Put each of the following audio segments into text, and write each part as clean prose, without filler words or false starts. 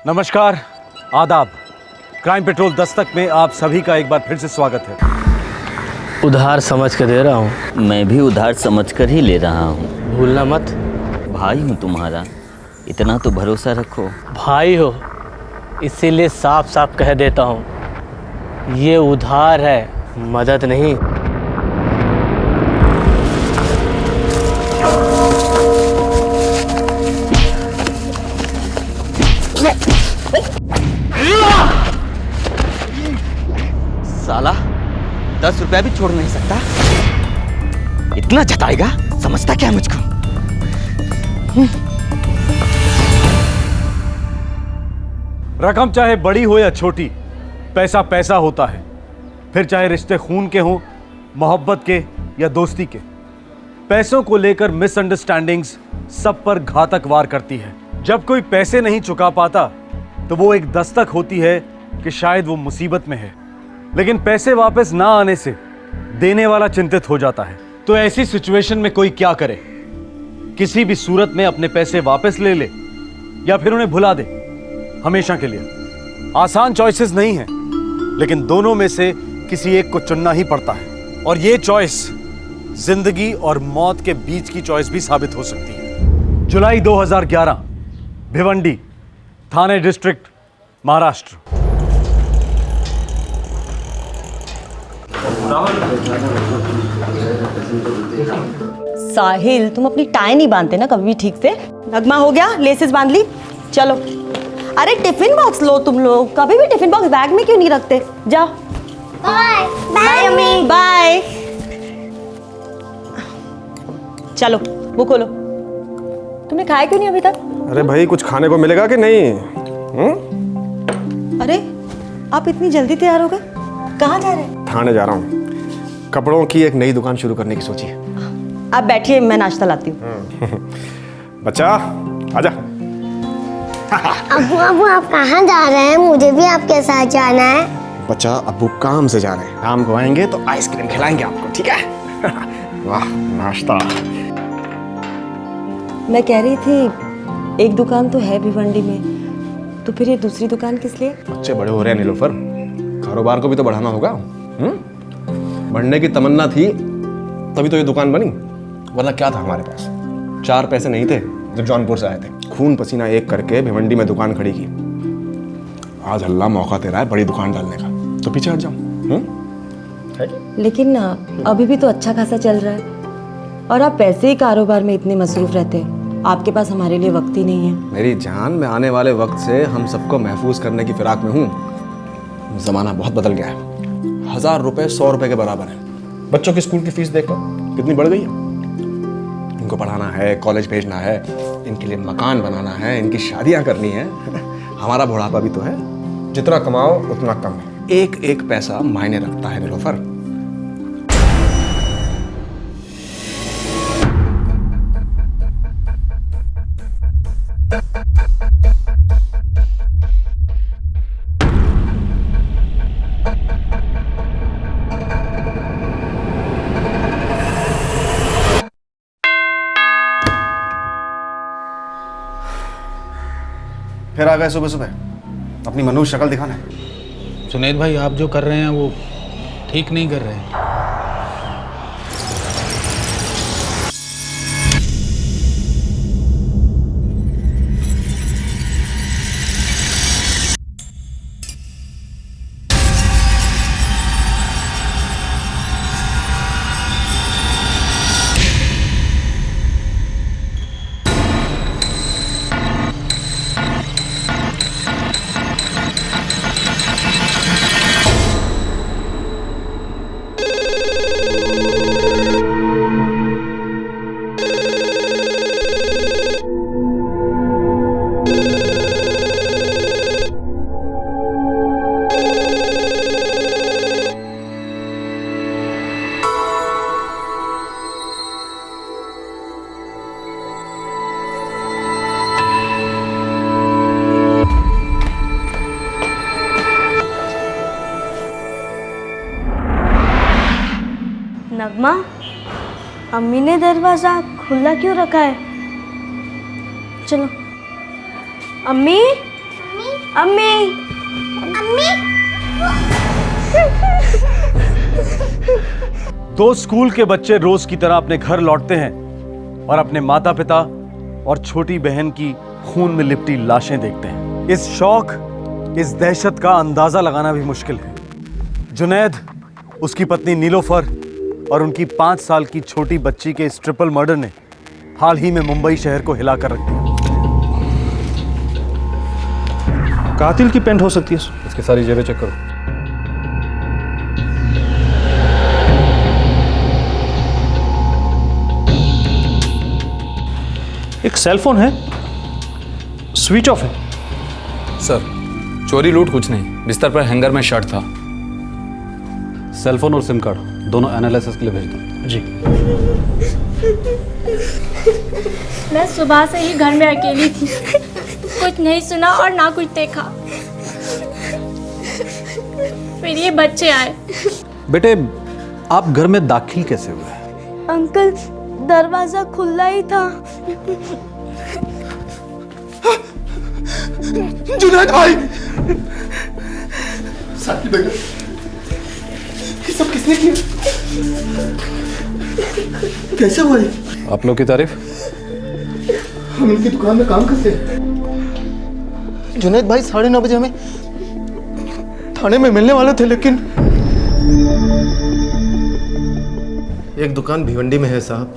नमस्कार, आदाब। Crime petrol Dastak में आप सभी का एक बार फिर से स्वागत है। उधार समझ कर दे रहा हूँ। मैं भी उधार समझ कर ही ले रहा हूँ। भूलना मत। भाई हूँ तुम्हारा, इतना तो भरोसा रखो। भाई हो इसीलिए साफ साफ कह देता हूँ, ये उधार है, मदद नहीं। साला 10 रुपया भी छोड़ नहीं सकता, इतना जताएगा, समझता क्या मुझको? रकम चाहे बड़ी हो या छोटी, पैसा पैसा होता है। फिर चाहे रिश्ते खून के हों, मोहब्बत के या दोस्ती के। पैसों को लेकर मिसअंडरस्टैंडिंग्स सब पर घातक वार करती है। जब कोई पैसे नहीं चुका पाता तो वो एक दस्तक होती है कि शायद वो मुसीबत में है। लेकिन पैसे वापस ना आने से देने वाला चिंतित हो जाता है। तो ऐसी सिचुएशन में कोई क्या करे? किसी भी सूरत में अपने पैसे वापस ले ले या फिर उन्हें भुला दे हमेशा के लिए। आसान चॉइसेस नहीं है, लेकिन दोनों में से किसी एक को चुनना ही पड़ता है। और ये चॉइस जिंदगी और मौत के बीच की चॉइस भी साबित हो सकती है। जुलाई 2011, भिवंडी, थाने डिस्ट्रिक्ट, महाराष्ट्र। साहिल, तुम अपनी टाई नहीं बांधते ना कभी भी ठीक से। नगमा हो गया, लेसेस बांध ली, चलो। अरे टिफिन बॉक्स लो तुम लोग, कभी भी टिफिन बॉक्स बैग में क्यों नहीं रखते? जाओ। बाय बाय अम्मी, बाय। चलो वो खोलो। तुमने खाया क्यों नहीं अभी तक? अरे भाई, कुछ खाने को मिलेगा कि नहीं? अरे आप इतनी जल्दी तैयार हो गए, कहाँ जा रहे हैं? थाने जा रहा हूँ। कपड़ों की एक नई दुकान शुरू करने की सोची है। आप बैठिए, मैं नाश्ता लाती हूँ। बच्चा आजा। अब्बू अब्बू आप कहाँ जा रहे हैं? मुझे भी आपके साथ जाना है। बच्चा, अब्बू काम से जा रहे हैं, शाम को आएंगे तो आइसक्रीम खिलाएंगे आपको, ठीक है? वाह, नाश्ता। मैं कह रही थी एक दुकान तो है भिवंडी में, तो फिर ये दूसरी दुकान किस लिए? बच्चे बड़े हो रहे हैं नीलोफर, कारोबार को भी तो बढ़ाना होगा। बढ़ने की तमन्ना थी तभी तो ये दुकान बनी, वरना क्या था हमारे पास? 4 पैसे नहीं थे जब जौनपुर से आए थे। खून पसीना एक करके भिवंडी में दुकान खड़ी की। आज अल्लाह मौका दे रहा है बड़ी दुकान डालने का, तो पीछे हट जाओ। लेकिन अभी भी तो अच्छा खासा चल रहा है, और आप वैसे ही कारोबार में इतने मसरूफ रहते हैं, आपके पास हमारे लिए वक्त ही नहीं है। मेरी जान, मैं आने वाले वक्त से हम सबको महफूज करने की फिराक में हूँ। जमाना बहुत बदल गया है। 1000 रुपए 100 रुपए के बराबर है। बच्चों की स्कूल की फीस देखो कितनी बढ़ गई है। इनको पढ़ाना है, कॉलेज भेजना है, इनके लिए मकान बनाना है, इनकी शादियां करनी है। हमारा बुढ़ापा भी तो है। जितना कमाओ उतना कम है। एक एक पैसा मायने रखता है नीलोफर। फिर आ गए सुबह सुबह, अपनी मनुष्य शक्ल दिखाना है। जुनैद भाई, आप जो कर रहे हैं वो ठीक नहीं कर रहे हैं। नगमा, अम्मी ने दरवाजा खुला क्यों रखा है? चलो। अम्मी, अम्मी अम्मी दो स्कूल के बच्चे रोज की तरह अपने घर लौटते हैं और अपने माता पिता और छोटी बहन की खून में लिपटी लाशें देखते हैं। इस शौक, इस दहशत का अंदाजा लगाना भी मुश्किल है। जुनैद, उसकी पत्नी नीलोफर और उनकी 5 साल की छोटी बच्ची के इस ट्रिपल मर्डर ने हाल ही में मुंबई शहर को हिला कर रख दिया। कातिल की पेंट हो सकती है। इसकी सारी जेबें चेक करो। एक सेलफोन है, स्विच ऑफ है। सर, चोरी लूट कुछ नहीं, बिस्तर पर हैंगर में शर्ट था। सेलफोन और सिम कार्ड दोनों एनालिसिस के लिए भेज दो। जी। मैं सुबह से ही घर में अकेली थी, कुछ नहीं सुना और ना कुछ देखा। फिर ये बच्चे आए। बेटे, आप घर में दाखिल कैसे हुए? अंकल, दरवाजा खुला ही था। जुनैद भाई, साथी बेटा, ये सब किसने किया? कैसे हुआ ये? आप लोग की तारीफ। हम इनकी दुकान में काम करते हैं। जुनैद भाई 9:30 बजे हमें थाने में मिलने वाले थे, लेकिन एक दुकान भिवंडी में है साहब,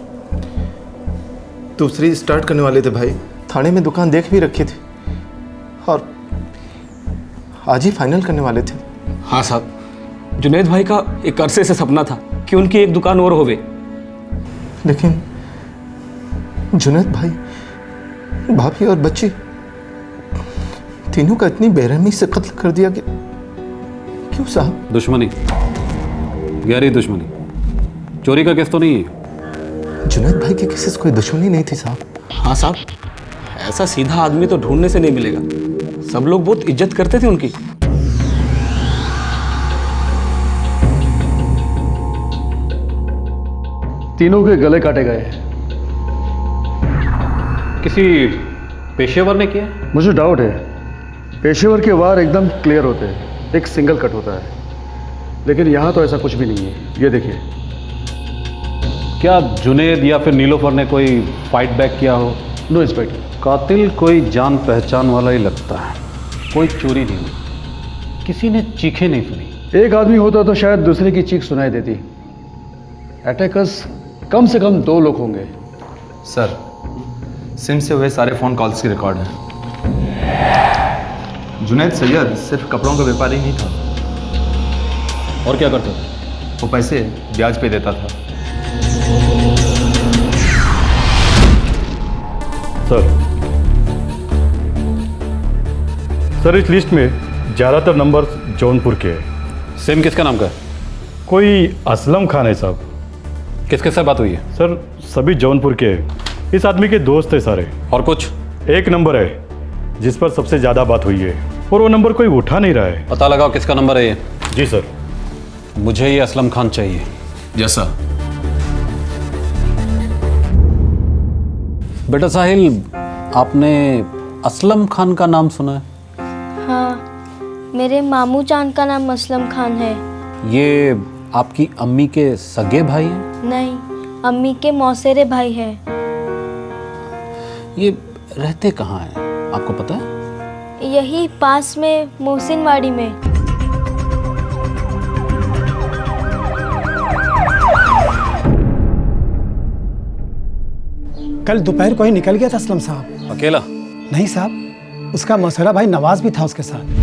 दूसरी स्टार्ट करने वाले थे भाई। थाने में दुकान देख भी रखी थी और आज ही फाइनल करने वाले थे। हाँ साहब, जुनैद भाई का एक अरसे से सपना था कि उनकी एक दुकान और होवे, लेकिन जुनैद भाई, भाभी और बच्ची तीनों का इतनी बेरहमी से कत्ल कर दिया कि क्यों साहब? दुश्मनी, गहरी दुश्मनी। चोरी का केस तो नहीं है। जुनैद भाई के किसी से कोई दुश्मनी नहीं थी साहब। हाँ साहब, ऐसा सीधा आदमी तो ढूंढने से नहीं मिलेगा। सब लोग बहुत इज्जत करते थे उनकी। तीनों के गले काटे गए। किसी पेशेवर ने किया? मुझे डाउट है। पेशेवर के वार एकदम क्लियर होते हैं, एक सिंगल कट होता है, लेकिन यहाँ तो ऐसा कुछ भी नहीं है। ये देखिए। क्या जुनैद या फिर नीलोफर ने कोई फाइट बैक किया हो? No inspector. कातिल कोई जान पहचान वाला ही लगता है। कोई चोरी नहीं हुई, किसी ने चीखें नहीं सुनी। एक आदमी होता तो शायद दूसरे की चीख सुनाई देती। अटैकर्स कम से कम 2 लोग होंगे। सर, सिम से हुए सारे फ़ोन कॉल्स की रिकॉर्ड है। जुनैद सैयद सिर्फ कपड़ों का व्यापारी नहीं था। और क्या करता था? वो पैसे ब्याज पे देता था। सर, इस लिस्ट में ज़्यादातर नंबर जौनपुर के हैं। सिम किसका नाम का है? कोई असलम खान है साहब। किसके साथ बात हुई है? सर, सभी जौनपुर के हैं। इस आदमी के दोस्त है सारे। और कुछ? एक नंबर है जिस पर सबसे ज़्यादा बात हुई है, और वो नंबर कोई उठा नहीं रहा है। पता लगाओ किसका नंबर है ये। जी सर। मुझे ये असलम खान चाहिए। जैसा बेटा साहिल, आपने असलम खान का नाम सुना है? हाँ, मेरे मामू जान का नाम असलम खान है। ये आपकी अम्मी के सगे भाई हैं? नहीं, अम्मी के मौसेरे भाई हैं। ये रहते कहाँ हैं, आपको पता है? यही पास में मोहसिनवाड़ी में। कल दोपहर को ही निकल गया था असलम साहब। अकेला? नहीं साहब, उसका मौसेरा भाई नवाज भी था उसके साथ।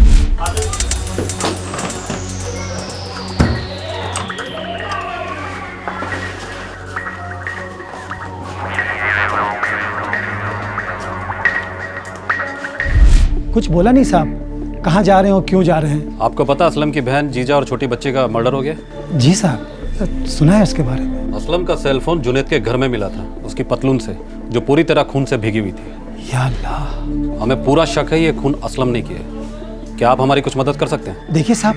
कुछ बोला नहीं साहब, कहाँ जा रहे हो, क्यों जा रहे हैं? आपको पता असलम की बहन जीजा और छोटी बच्चे का मर्डर हो गया? जी साहब, सुना है उसके बारे में। असलम का सेलफोन जुनैद के घर में मिला था, उसकी पतलून से, जो पूरी तरह खून से भीगी हुई थी। या अल्लाह। हमें पूरा शक है ये खून असलम ने किया। क्या आप हमारी कुछ मदद कर सकते हैं? देखिए साहब,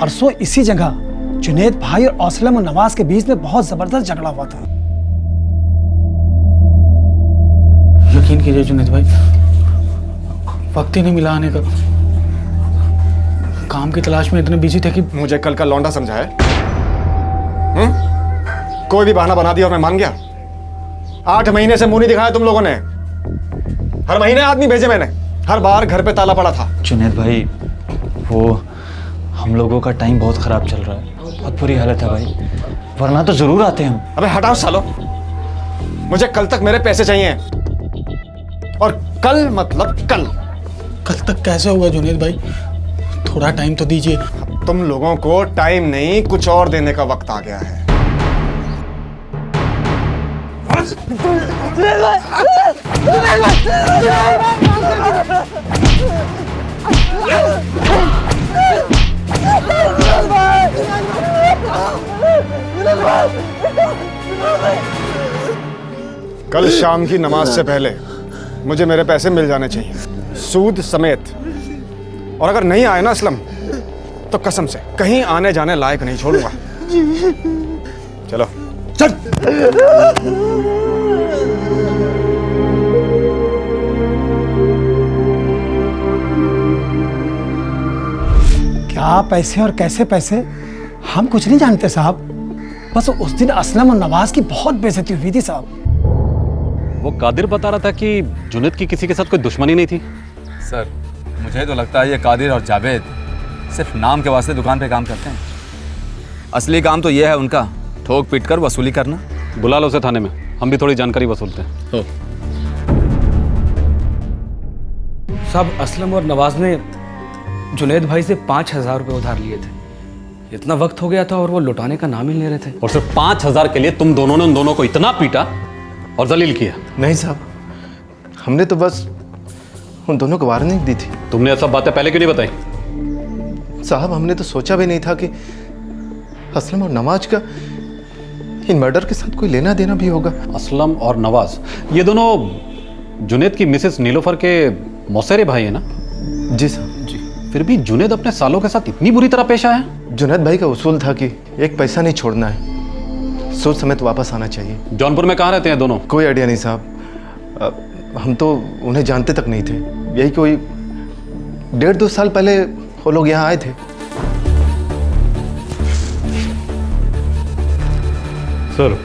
परसों इसी जगह जुनैद भाई और असलम और नवाज के बीच में बहुत जबरदस्त झगड़ा हुआ था। यकीन कीजिए जुनैद भाई, वक्त ही नहीं मिला आने का। काम की तलाश में इतने बिजी थे कि मुझे कल का लौंडा समझा है? कोई भी बहाना बना दिया और मैं मान गया। 8 महीने से मुंह नहीं दिखाया तुम लोगों ने। हर महीने आदमी भेजे मैंने, हर बार घर पे ताला पड़ा था। जुनैद भाई, वो हम लोगों का टाइम बहुत खराब चल रहा है, बहुत बुरी हालत है भाई, वरना तो जरूर आते हम। अबे हटाओ सालो, मुझे कल तक मेरे पैसे चाहिए। और कल मतलब कल। कल तक कैसे होगा जुनैद भाई? थोड़ा टाइम तो दीजिए। तुम लोगों को टाइम नहीं, कुछ और देने का वक्त आ गया है। कल शाम की नमाज से पहले मुझे मेरे पैसे मिल जाने चाहिए, सूद समेत। और अगर नहीं आए ना असलम, तो कसम से कहीं आने जाने लायक नहीं छोड़ूंगा। चलो चल। क्या पैसे और कैसे पैसे, हम कुछ नहीं जानते साहब। बस उस दिन असलम और नवाज की बहुत बेइज्जती हुई थी साहब। वो कादिर बता रहा था कि जुनैद की किसी के साथ कोई दुश्मनी नहीं थी। सर, मुझे तो लगता है ये कादिर और जावेद सिर्फ नाम के वास्ते दुकान पे काम करते हैं। असली काम तो ये है उनका, ठोक पीट कर वसूली करना। बुला लो उसे थाने में, हम भी थोड़ी जानकारी वसूलते हैं। साहब, असलम और नवाज ने जुनैद भाई से 5,000 रुपये उधार लिए थे। इतना वक्त हो गया था और वो लौटाने का नाम ही नहीं ले रहे थे। और सिर्फ 5,000 के लिए तुम दोनों ने उन दोनों को इतना पीटा और जलील किया? नहीं साहब, हमने तो बस उन दोनों को वार्निंग दी थी। तुमने ये सब बातें पहले क्यों नहीं बताई? साहब, हमने तो सोचा भी नहीं था कि असलम और नवाज का इन मर्डर के साथ कोई लेना देना भी होगा। असलम और नवाज, ये दोनों जुनैद की मिसेस नीलोफर के मौसेरे भाई है ना? जी साहब जी। फिर भी जुनैद अपने सालों के साथ इतनी बुरी तरह पेश आया? जुनैद भाई का उसूल था कि एक पैसा नहीं छोड़ना है, सोच समेत वापस आना चाहिए। जौनपुर में कहाँ रहते हैं दोनों? कोई आइडिया नहीं साहब, हम तो उन्हें जानते तक नहीं थे। यही कोई 1.5-2 साल पहले वो लोग यहाँ आए थे। सर,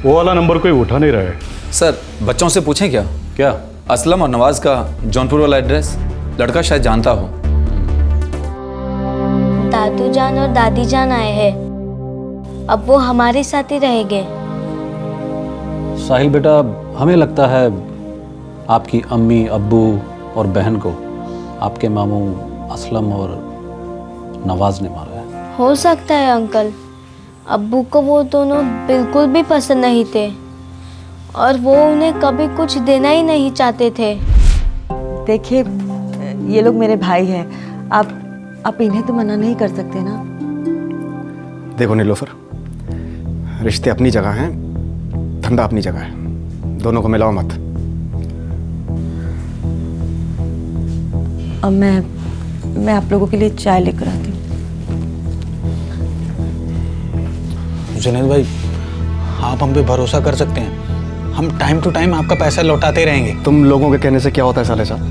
वो वाला नंबर कोई उठा नहीं रहा है। सर, बच्चों से पूछें क्या? क्या? असलम और नवाज का जौनपुर वाला एड्रेस लड़का शायद जानता हो। दादू जान और दादी जान आए हैं, अब वो हमारे साथ ही रहेंगे। साहिल बेटा, हमें लगता है आपकी अम्मी, अब्बू और बहन को आपके मामू असलम और नवाज ने मारा है। हो सकता है अंकल, अब्बू को वो दोनों बिल्कुल भी पसंद नहीं थे और वो उन्हें कभी कुछ देना ही नहीं चाहते थे। देखिए, ये लोग मेरे भाई हैं, आप इन्हें तो मना नहीं कर सकते ना। देखो नीलोफर, रिश्ते अपनी जगह हैं, धंधा अपनी जगह है, दोनों को मिलाओ मत। अब मैं आप लोगों के लिए चाय लेकर आती हूँ। जुनैद भाई, आप हम पे भरोसा कर सकते हैं, हम टाइम टू टाइम आपका पैसा लौटाते रहेंगे। तुम लोगों के कहने से क्या होता है साले साहब?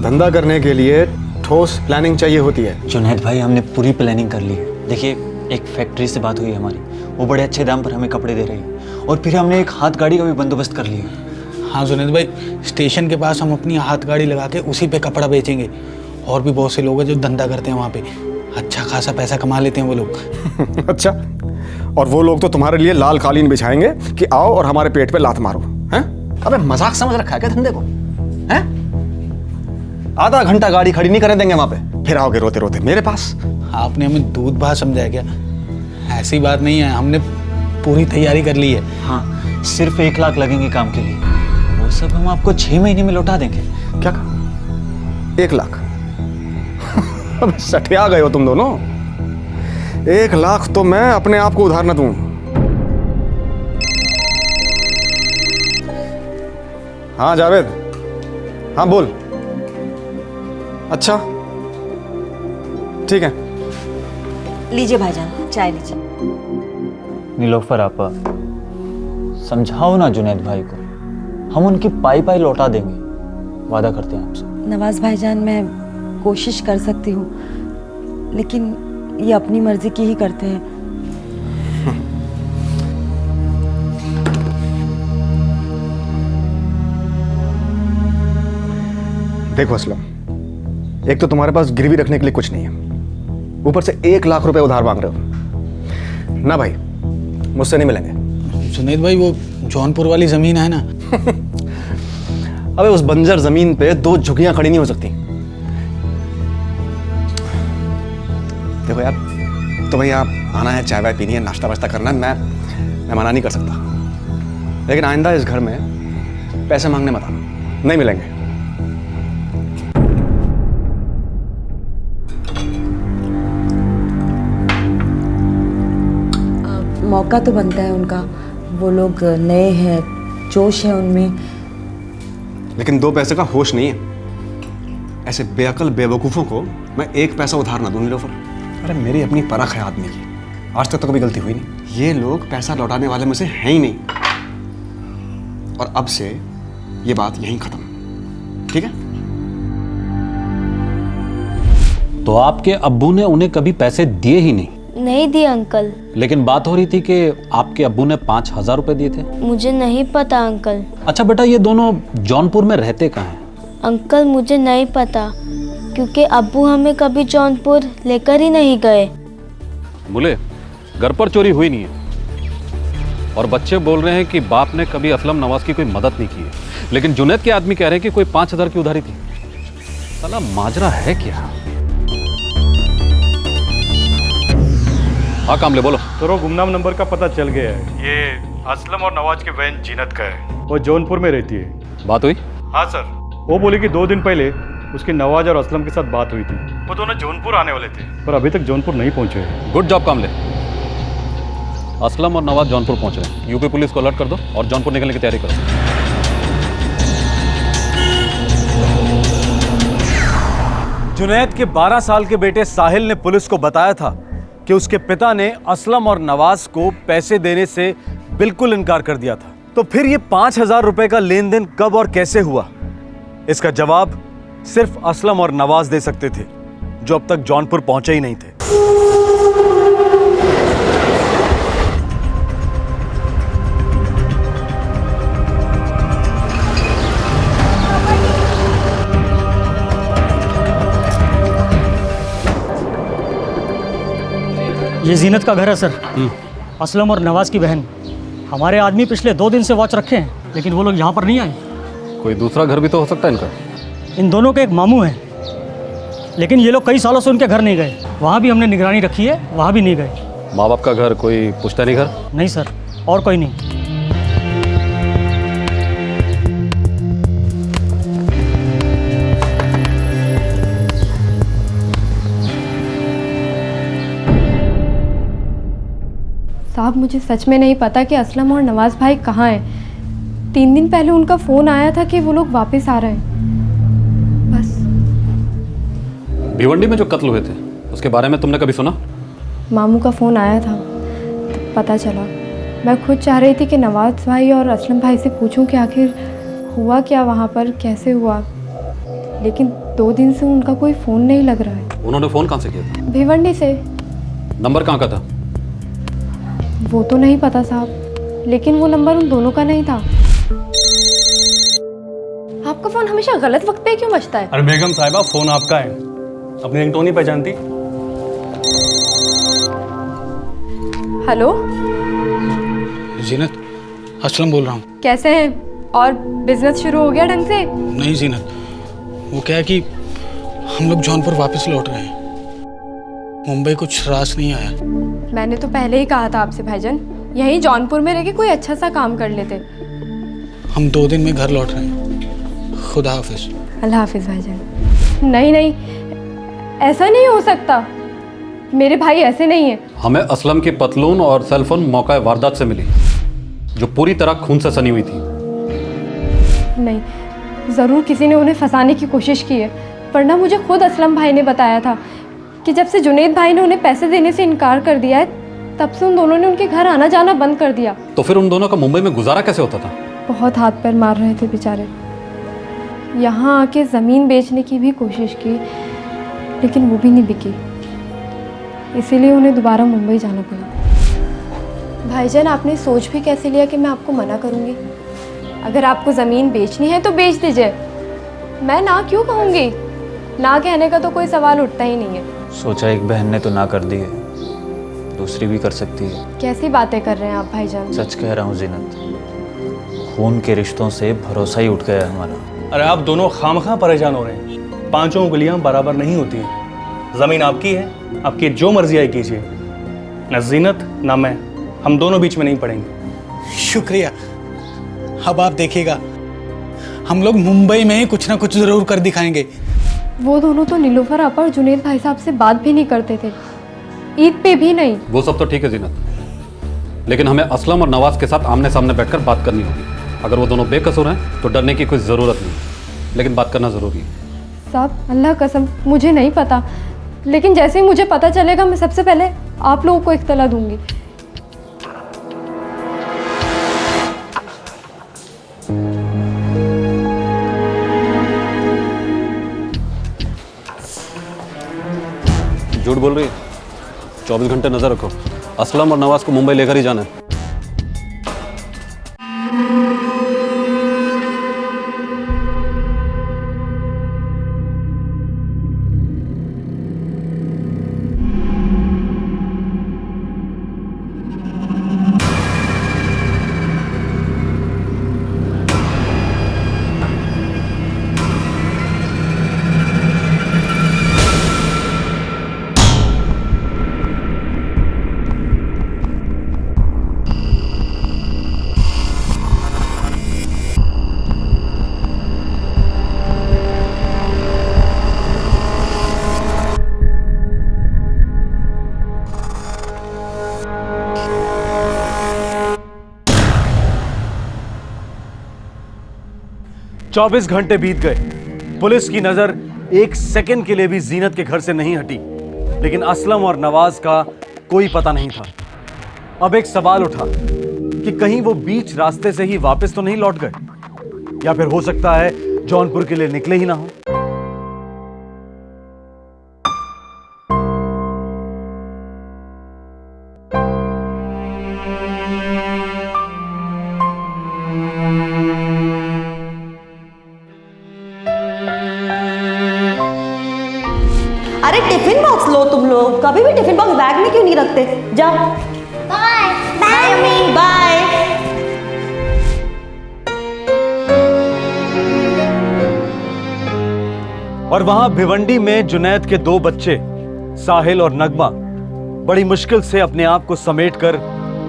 धंधा करने के लिए ठोस प्लानिंग चाहिए होती है। जुनैद भाई, हमने पूरी प्लानिंग कर ली है। देखिए, एक फैक्ट्री से बात हुई है हमारी, वो बड़े अच्छे दाम पर हमें कपड़े दे रही है, और फिर हमने एक हाथ गाड़ी का भी बंदोबस्त कर लिया। हाँ जुनैद भाई, स्टेशन के पास हम अपनी हाथ गाड़ी लगा के उसी पे कपड़ा बेचेंगे। और भी बहुत से लोग हैं जो धंधा करते हैं वहाँ पे, अच्छा खासा पैसा कमा लेते हैं वो लोग। अच्छा, और वो लोग तो तुम्हारे लिए लाल कालीन बिछाएंगे कि आओ और हमारे पेट पे लात मारो, हैं? अबे मजाक समझ रखा है क्या धंधे को? हैं? आधा घंटा गाड़ी खड़ी नहीं करने देंगे वहां पे, फिर आओगे रोते रोते मेरे पास। आपने हमें दूध भात समझाया क्या? ऐसी बात नहीं है, हमने पूरी तैयारी कर ली है। हाँ, सिर्फ 1 लाख लगेंगे काम के लिए, वो सब हम आपको 6 महीने में लौटा देंगे। क्या कहा? 1 लाख? अब सठिया गए हो तुम दोनों। 1 लाख तो मैं अपने आप को उधार न दूं। हाँ जावेद, हाँ बोल। अच्छा ठीक है, लीजिए भाईजान, चाय लीजिए। नीलोफर आपा, समझाओ ना जुनैद भाई को, हम उनकी पाई पाई लौटा देंगे। वादा करते हैं आपसे। नवाज भाईजान, मैं कोशिश कर सकती हूँ, लेकिन ये अपनी मर्जी की ही करते हैं। देखो असलम, एक तो तुम्हारे पास गिरवी रखने के लिए कुछ नहीं है, ऊपर से 1 लाख रुपए उधार मांग रहे हो। ना भाई, मुझसे नहीं मिलेंगे। जुनेद भाई, वो जौनपुर वाली जमीन है ना। अबे उस बंजर जमीन पे 2 झुग्गियां खड़ी नहीं हो सकती। देखो यार, तुम्हें यहाँ आना है, चाय वाय पीनी है, नाश्ता वाश्ता करना है, मैं मना नहीं कर सकता, लेकिन आइंदा इस घर में पैसे मांगने मत आना, नहीं मिलेंगे। मौका तो बनता है उनका, वो लोग नए हैं, जोश है उनमें। लेकिन 2 पैसे का होश नहीं है। ऐसे बेअकल बेवकूफ़ों को मैं 1 पैसा उधार ना दूं नीलोफर। अरे मेरी अपनी परख है आदमी की, आज तक तो कभी गलती हुई नहीं। ये लोग पैसा लौटाने वाले में से हैं ही नहीं। और अब से ये बात यहीं खत्म, ठीक है? तो आपके अब्बू ने उन्हें कभी पैसे दिए ही नहीं? नहीं दिए अंकल। लेकिन बात हो रही थी कि आपके अब्बू ने 5,000 रुपए दिए थे। मुझे नहीं पता अंकल। अच्छा बेटा, ये दोनों जौनपुर में रहते कहाँ हैं? अंकल मुझे नहीं पता, क्योंकि अब्बू हमें कभी जौनपुर लेकर ही नहीं गए। बोले घर पर चोरी हुई नहीं है, और बच्चे बोल रहे हैं कि बाप ने कभी असलम नवाज की कोई मदद नहीं की है, लेकिन जुनैद के आदमी कह रहे हैं कि कोई 5,000 की उधारी थी। साला माजरा है क्या? हाँ कामले बोलो। तो गुमनाम नंबर का पता चल गया है, ये असलम और नवाज की बहन जीनत का है, वो जौनपुर में रहती है। बात हुई? हाँ सर, वो बोली कि 2 दिन पहले उसकी नवाज और असलम के साथ बात हुई थी। वो दोनों जौनपुर आने वाले थे, पर अभी तक जौनपुर नहीं पहुंचे। गुड जॉब कामले। असलम और नवाज जौनपुर पहुंच रहे हैं। यूपी पुलिस को अलर्ट कर दो और जौनपुर निकलने की तैयारी करो। जुनैद के 12 साल के बेटे साहिल ने पुलिस को बताया था कि उसके पिता ने असलम और नवाज को पैसे देने से बिल्कुल इनकार कर दिया था। तो फिर ये 5,000 रुपए का लेन देन कब और कैसे हुआ, इसका जवाब सिर्फ असलम और नवाज दे सकते थे, जो अब तक जौनपुर पहुंचे ही नहीं थे। ये जीनत का घर है सर। असलम और नवाज की बहन। हमारे आदमी पिछले 2 दिन से वॉच रखे हैं, लेकिन वो लोग यहाँ पर नहीं आए। कोई दूसरा घर भी तो हो सकता है इनका। इन दोनों के एक मामू हैं, लेकिन ये लोग कई सालों से उनके घर नहीं गए। वहाँ भी हमने निगरानी रखी है, वहाँ भी नहीं गए। माँ बाप का घर कोई पुश्तैनी घर? नहीं सर, और कोई नहीं। साहब, मुझे सच में नहीं पता कि असलम और नवाज भाई कहाँ हैं। 3 दिन पहले उनका फ़ोन आया था कि वो लोग वापस आ रहे हैं, बस। भिवंडी में जो कत्ल हुए थे, उसके बारे में तुमने कभी सुना? मामू का फ़ोन आया था, तो पता चला। मैं खुद चाह रही थी कि नवाज भाई और असलम भाई से पूछूं कि आखिर हुआ क्या वहाँ पर, कैसे हुआ, लेकिन 2 दिन से उनका कोई फ़ोन नहीं लग रहा है। उन्होंने फ़ोन कहाँ से किया था? भिवंडी से। नंबर कहाँ का था? वो तो नहीं पता साहब, लेकिन वो नंबर उन दोनों का नहीं था। आपका फ़ोन हमेशा गलत वक्त पे क्यों बजता है? अरे बेगम साहिबा, फोन आपका है, अपनी रिंगटोन नहीं पहचानती? हेलो जीनत, असलम बोल रहा हूँ। कैसे हैं? और बिजनेस शुरू हो गया ढंग से? नहीं जीनत, वो क्या है कि हम लोग जौनपुर वापस लौट रहे हैं। मुंबई कुछ रास नहीं आया। मैंने तो पहले ही कहा था आपसे भाईजान, यहीं जौनपुर में रह के कोई अच्छा सा काम कर लेते। हम 2 दिन में घर लौट रहे हैं। खुदा हाफिज। अल्लाह हाफिज भाईजान। नहीं नहीं, ऐसा नहीं हो सकता, मेरे भाई ऐसे नहीं है। हमें असलम की पतलून और सेलफोन मौका वारदात से मिली, जो पूरी तरह खून से सनी हुई थी। नहीं, ज़रूर किसी ने उन्हें फंसाने की कोशिश की है, वरना मुझे खुद असलम भाई ने बताया था कि जब से जुनैद भाई ने उन्हें पैसे देने से इनकार कर दिया है, तब से उन दोनों ने उनके घर आना जाना बंद कर दिया। तो फिर उन दोनों का मुंबई में गुजारा कैसे होता था? बहुत हाथ पैर मार रहे थे बेचारे। यहाँ आके ज़मीन बेचने की भी कोशिश की, लेकिन वो भी नहीं बिकी। इसीलिए उन्हें दोबारा मुंबई जाना पड़ा। भाईजान, आपने सोच भी कैसे लिया कि मैं आपको मना करूँगी? अगर आपको ज़मीन बेचनी है तो बेच दीजिए, मैं ना क्यों कहूँगी? ना कहने का तो कोई सवाल उठता ही नहीं है। सोचा एक बहन ने तो ना कर दी है, दूसरी भी कर सकती है। कैसी बातें कर रहे हैं आप भाईजान? सच कह रहा हूँ जीनत, खून के रिश्तों से भरोसा ही उठ गया है हमारा। अरे आप दोनों खामखा परेशान हो रहे हैं। पांचों उंगलियां बराबर नहीं होती हैं। ज़मीन आपकी है, आपकी जो मर्जी आए कीजिए। न जीनत ना मैं, हम दोनों बीच में नहीं पड़ेंगे। शुक्रिया। अब आप देखिएगा, हम लोग मुंबई में ही कुछ ना कुछ ज़रूर कर दिखाएंगे। वो दोनों तो नीलोफर आपा और जुनेद भाई साहब से बात भी नहीं करते थे, ईद पे भी नहीं। वो सब तो ठीक है जीनत, लेकिन हमें असलम और नवाज के साथ आमने सामने बैठकर बात करनी होगी। अगर वो दोनों बेकसूर हैं तो डरने की कोई ज़रूरत नहीं, लेकिन बात करना ज़रूरी है। साहब, अल्लाह कसम मुझे नहीं पता, लेकिन जैसे ही मुझे पता चलेगा मैं सबसे पहले आप लोगों को इत्तला दूंगी। झूठ बोल रही है? 24 घंटे नजर रखो, असलम और नवाज को मुंबई लेकर ही जाना है। चौबीस घंटे बीत गए, पुलिस की नजर एक सेकंड के लिए भी जीनत के घर से नहीं हटी, लेकिन असलम और नवाज का कोई पता नहीं था। अब एक सवाल उठा कि कहीं वो बीच रास्ते से ही वापस तो नहीं लौट गए, या फिर हो सकता है जौनपुर के लिए निकले ही ना हो। अरे टिफिन बॉक्स लो तुम लोग, कभी भी टिफिन बॉक्स बैग में क्यों नहीं रखते? जाओ। Bye bye mummy. बाय। और वहां भिवंडी में जुनैद के दो बच्चे साहिल और नगमा बड़ी मुश्किल से अपने आप को समेटकर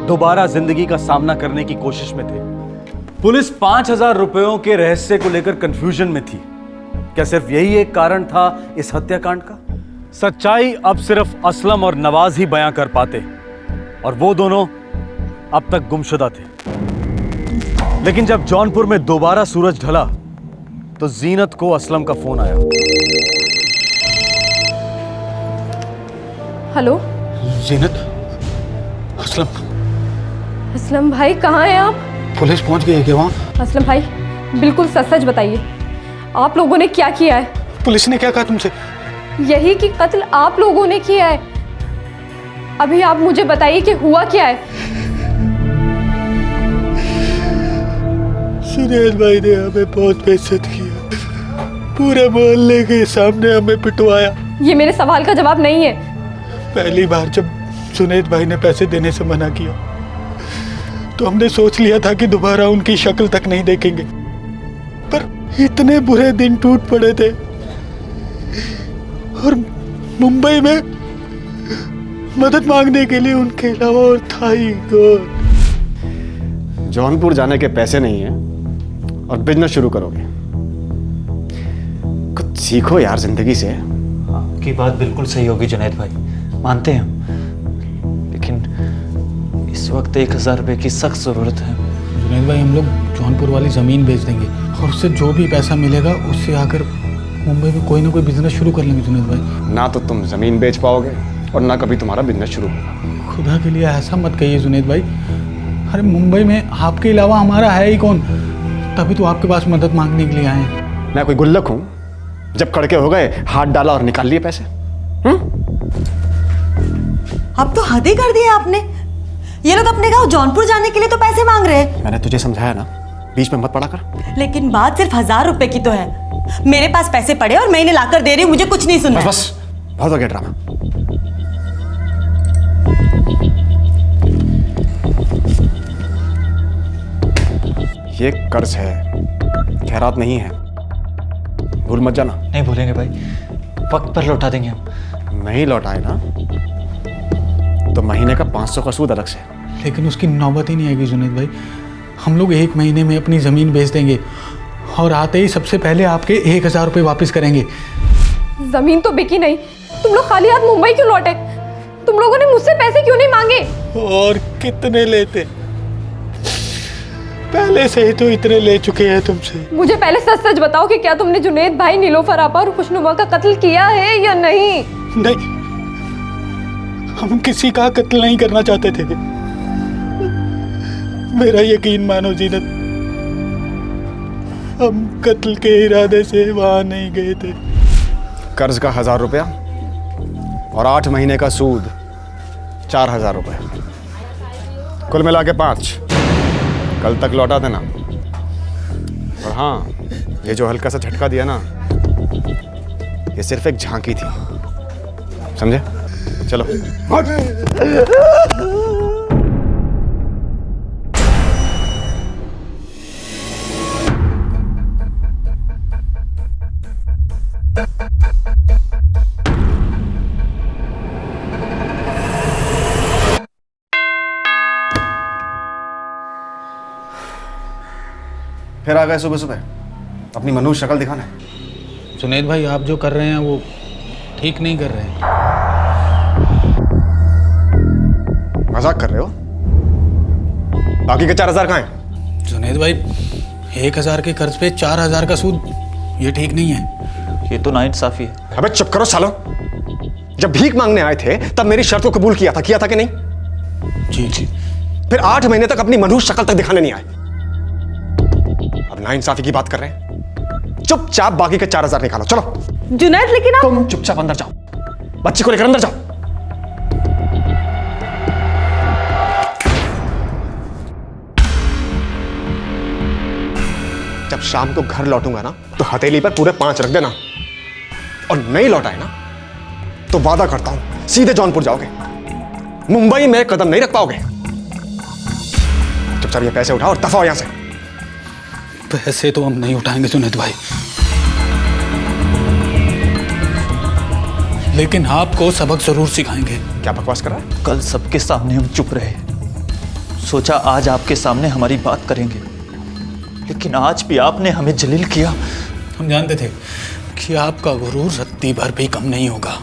दोबारा जिंदगी का सामना करने की कोशिश में थे। पुलिस 5,000 रुपयों के रहस्य को लेकर कंफ्यूजन में थी। क्या सिर्फ यही एक कारण था इस हत्याकांड का? सच्चाई अब सिर्फ असलम और नवाज ही बयां कर पाते, और वो दोनों अब तक गुमशुदा थे। लेकिन जब जौनपुर में दोबारा सूरज ढला तो जीनत को असलम का फोन आया। हेलो जीनत, असलम। असलम भाई, कहाँ हैं आप? पुलिस पहुंच गई है क्या वहाँ? असलम भाई, बिल्कुल सच सच बताइए, आप लोगों ने क्या किया है? पुलिस ने क्या कहा तुमसे? यही कि कत्ल आप लोगों ने किया है। अभी आप मुझे बताइए कि हुआ क्या है। जुनैद भाई ने हमें बहुत बेइज्जत किया, पूरे मोहल्ले के सामने हमें पिटवाया। ये मेरे सवाल का जवाब नहीं है। पहली बार जब जुनैद भाई ने पैसे देने से मना किया तो हमने सोच लिया था कि दोबारा उनकी शक्ल तक नहीं देखेंगे, पर इतने बुरे दिन टूट पड़े थे, और मुंबई में मदद मांगने के लिए उनके अलावा और था ही कौन? जौनपुर जाने के पैसे नहीं हैं और बिजनेस शुरू करोगे। कुछ सीखो यार जिंदगी से। आपकी बात बिल्कुल सही होगी जुनैद भाई, मानते हैं हम, लेकिन इस वक्त 1,000 रुपये की सख्त ज़रूरत है। जुनैद भाई, हम लोग जौनपुर वाली ज़मीन बेच देंगे और उससे जो भी पैसा मिलेगा उससे आकर मुंबई में कोई ना कोई बिजनेस शुरू कर लेंगे। जुनैद भाई, ना तो तुम जमीन बेच पाओगे और ना कभी तुम्हारा बिजनेस शुरू होगा। खुदा के लिए ऐसा मत कहिए जुनैद भाई। अरे मुंबई में आपके अलावा हमारा है ही कौन? तभी तो आपके पास मदद मांगने के लिए आए हैं। मैं कोई गुल्लक हूं? जब कड़के हो गए हाथ डाला और निकाल लिए पैसे। अब तो हद ही कर दिया आपने। ये लोग अपने गांव जौनपुर जाने के लिए तो पैसे मांग रहे हैं। मैंने तुझे समझाया ना, बीच में मत पड़ा कर। लेकिन बात सिर्फ 1000 रुपए की तो है। मेरे पास पैसे पड़े और मैं इन्हें लाकर दे रही हूँ, मुझे कुछ नहीं सुनना। बस बहुत हो गया ड्रामा। ये कर्ज है, खैरात नहीं है, भूल मत जाना। नहीं भूलेंगे भाई, वक्त पर लौटा देंगे हम। नहीं लौटाए ना तो महीने का 500 का सूद अलग से। लेकिन उसकी नौबत ही नहीं आएगी जुनैद भाई। हम लोग 1 महीने में अपनी ज़मीन बेच देंगे और आते ही सबसे पहले आपके 1000 रुपये वापस करेंगे। जमीन तो बिकी नहीं, तुम लोग खाली हाथ मुंबई क्यों लौटे? तुम लोगों ने मुझसे पैसे क्यों नहीं मांगे? और कितने लेते? पहले से ही तो इतने ले चुके हैं तुमसे। मुझे पहले सच सच बताओ कि क्या तुमने जुनैद भाई, नीलोफर आपा और खुशनुमा का कत्ल किया है या नहीं? नहीं, हम किसी का कत्ल नहीं करना चाहते थे। मेरा यकीन मानो जीनत, हम कत्ल के इरादे से वहां नहीं गए थे। कर्ज का 1000 रुपया और 8 महीने का सूद 4000 रुपये, कुल मिला के 5। कल तक लौटा देना। और हाँ, ये जो हल्का सा झटका दिया ना, ये सिर्फ एक झांकी थी, समझे? चलो। फिर आ गए सुबह सुबह, अपनी मनुष्य शक्ल दिखाना है। जुनैद भाई, आप जो कर रहे हैं वो ठीक नहीं कर रहे हैं। मजाक कर रहे हो? बाकी के 4000 कहाँ हैं? जुनैद भाई, 1000 के कर्ज पे 4000 का सूद, ये ठीक नहीं है। ये तो नाइंसाफी है। अबे चुप करो सालो। जब भीख मांगने आए थे तब मेरी शर्त को कबूल किया था कि नहीं? जी जी। फिर 8 महीने तक अपनी मनुष्य शक्ल तक दिखाने नहीं आए। अब नाइंसाफी की बात कर रहे हैं। चुपचाप बाकी के 4000 निकालो, चलो। जुनैद, लेकिन आप... तुम चुपचाप अंदर जाओ, बच्ची को लेकर अंदर जाओ। जब शाम को घर लौटूंगा ना तो हथेली पर पूरे 5 रख देना, और नहीं लौटाए ना तो वादा करता हूं सीधे जौनपुर जाओगे, मुंबई में कदम नहीं रख पाओगे। चुपचाप ये पैसे उठाओ और दफा हो यहां से। पैसे तो हम नहीं उठाएंगे जुनैद भाई, लेकिन आपको सबक जरूर सिखाएंगे। क्या बकवास कर रहा है? कल सबके सामने हम चुप रहे, सोचा आज आपके सामने हमारी बात करेंगे, लेकिन आज भी आपने हमें जलील किया। हम जानते थे कि आपका गुरूर रत्ती भर भी कम नहीं होगा,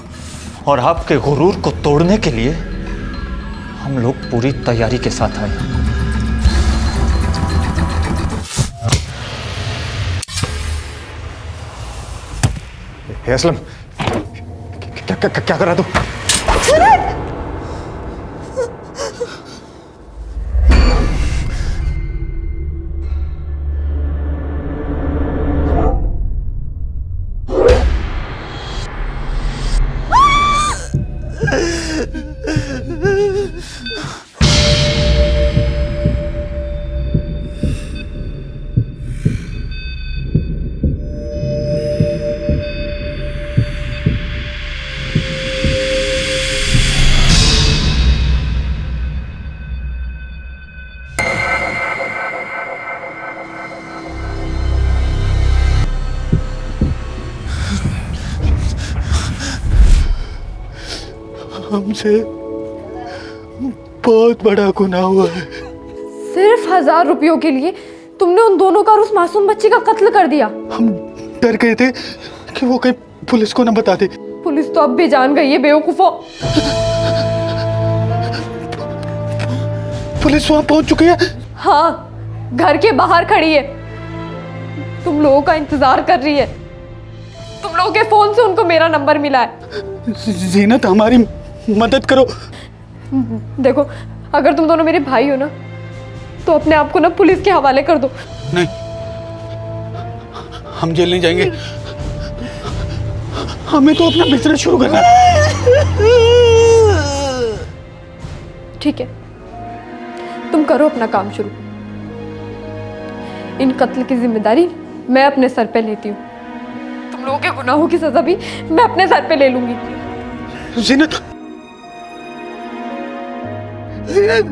और आपके गुरूर को तोड़ने के लिए हम लोग पूरी तैयारी के साथ आए। हे असलम, क्या कर रहा तू? हमसे बहुत बड़ा गुनाह हुआ है। सिर्फ 1000 रुपयों के लिए तुमने उन दोनों का और उस मासूम बच्ची का कत्ल कर दिया। हम डर गए थे कि वो कहीं पुलिस को न बता दे। पुलिस तो अब भी जान गई है बेवकूफों। पुलिस वहां पहुंच चुकी है? हाँ, घर के बाहर खड़ी है, तुम लोगों का इंतजार कर रही है। तुम लोगों के फोन से उनको मेरा नंबर मिला है। जीनत, हमारी मदद करो। देखो, अगर तुम दोनों मेरे भाई हो ना तो अपने आप को ना पुलिस के हवाले कर दो। नहीं, हम जेल नहीं जाएंगे, हमें तो अपना बिजनेस शुरू करना है। ठीक है, तुम करो अपना काम शुरू। इन कत्ल की जिम्मेदारी मैं अपने सर पे लेती हूँ। तुम लोगों के गुनाहों की सजा भी मैं अपने सर पे ले लूंगी। जीनत, जीनत,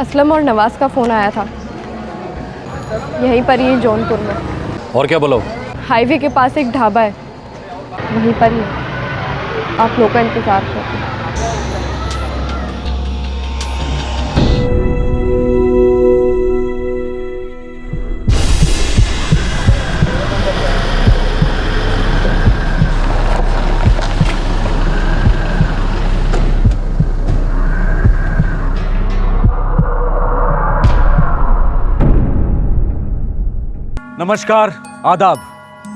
असलम और नवाज का फ़ोन आया था, यहीं पर ही जौनपुर में। और क्या बोलो? हाईवे के पास एक ढाबा है, वहीं पर ही आप लोग का इंतज़ार करते हैं। नमस्कार, आदाब।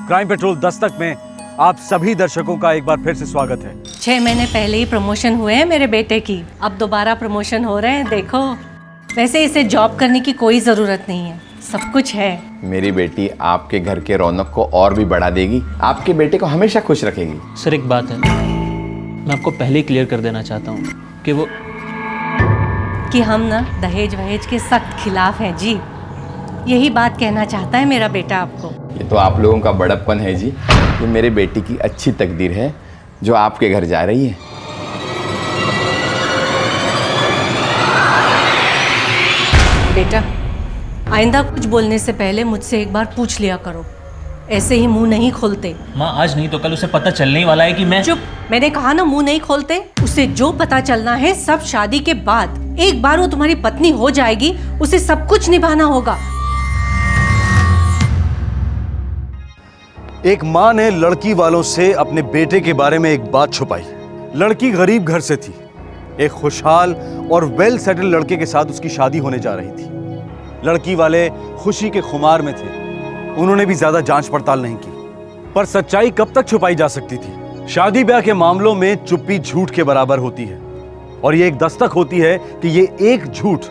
क्राइम पेट्रोल दस्तक में आप सभी दर्शकों का एक बार फिर से स्वागत है। 6 महीने पहले ही प्रमोशन हुए हैं मेरे बेटे की, अब दोबारा प्रमोशन हो रहे हैं। देखो, वैसे इसे जॉब करने की कोई ज़रूरत नहीं है, सब कुछ है। मेरी बेटी आपके घर के रौनक को और भी बढ़ा देगी, आपके बेटे को हमेशा खुश रखेगी। सर एक बात है, मैं आपको पहले ही क्लियर कर देना चाहता हूँ कि हम ना दहेज वहेज के सख्त खिलाफ हैं जी। यही बात कहना चाहता है मेरा बेटा आपको। ये तो आप लोगों का बड़प्पन है जी। ये मेरे बेटी की अच्छी तकदीर है जो आपके घर जा रही है। बेटा, आइंदा कुछ बोलने से पहले मुझसे एक बार पूछ लिया करो, ऐसे ही मुंह नहीं खोलते। माँ, आज नहीं तो कल उसे पता चलने ही वाला है कि मैं। चुप, मैंने कहा ना मुंह नहीं खोलते। उसे जो पता चलना है सब शादी के बाद। एक बार वो तुम्हारी पत्नी हो जाएगी, उसे सब कुछ निभाना होगा। एक माँ ने लड़की वालों से अपने बेटे के बारे में एक बात छुपाई। लड़की गरीब घर से थी, एक खुशहाल और वेल सेटल लड़के के साथ उसकी शादी होने जा रही थी। लड़की वाले खुशी के खुमार में थे, उन्होंने भी ज्यादा जांच पड़ताल नहीं की। पर सच्चाई कब तक छुपाई जा सकती थी? शादी ब्याह के मामलों में चुप्पी झूठ के बराबर होती है, और ये एक दस्तक होती है कि ये एक झूठ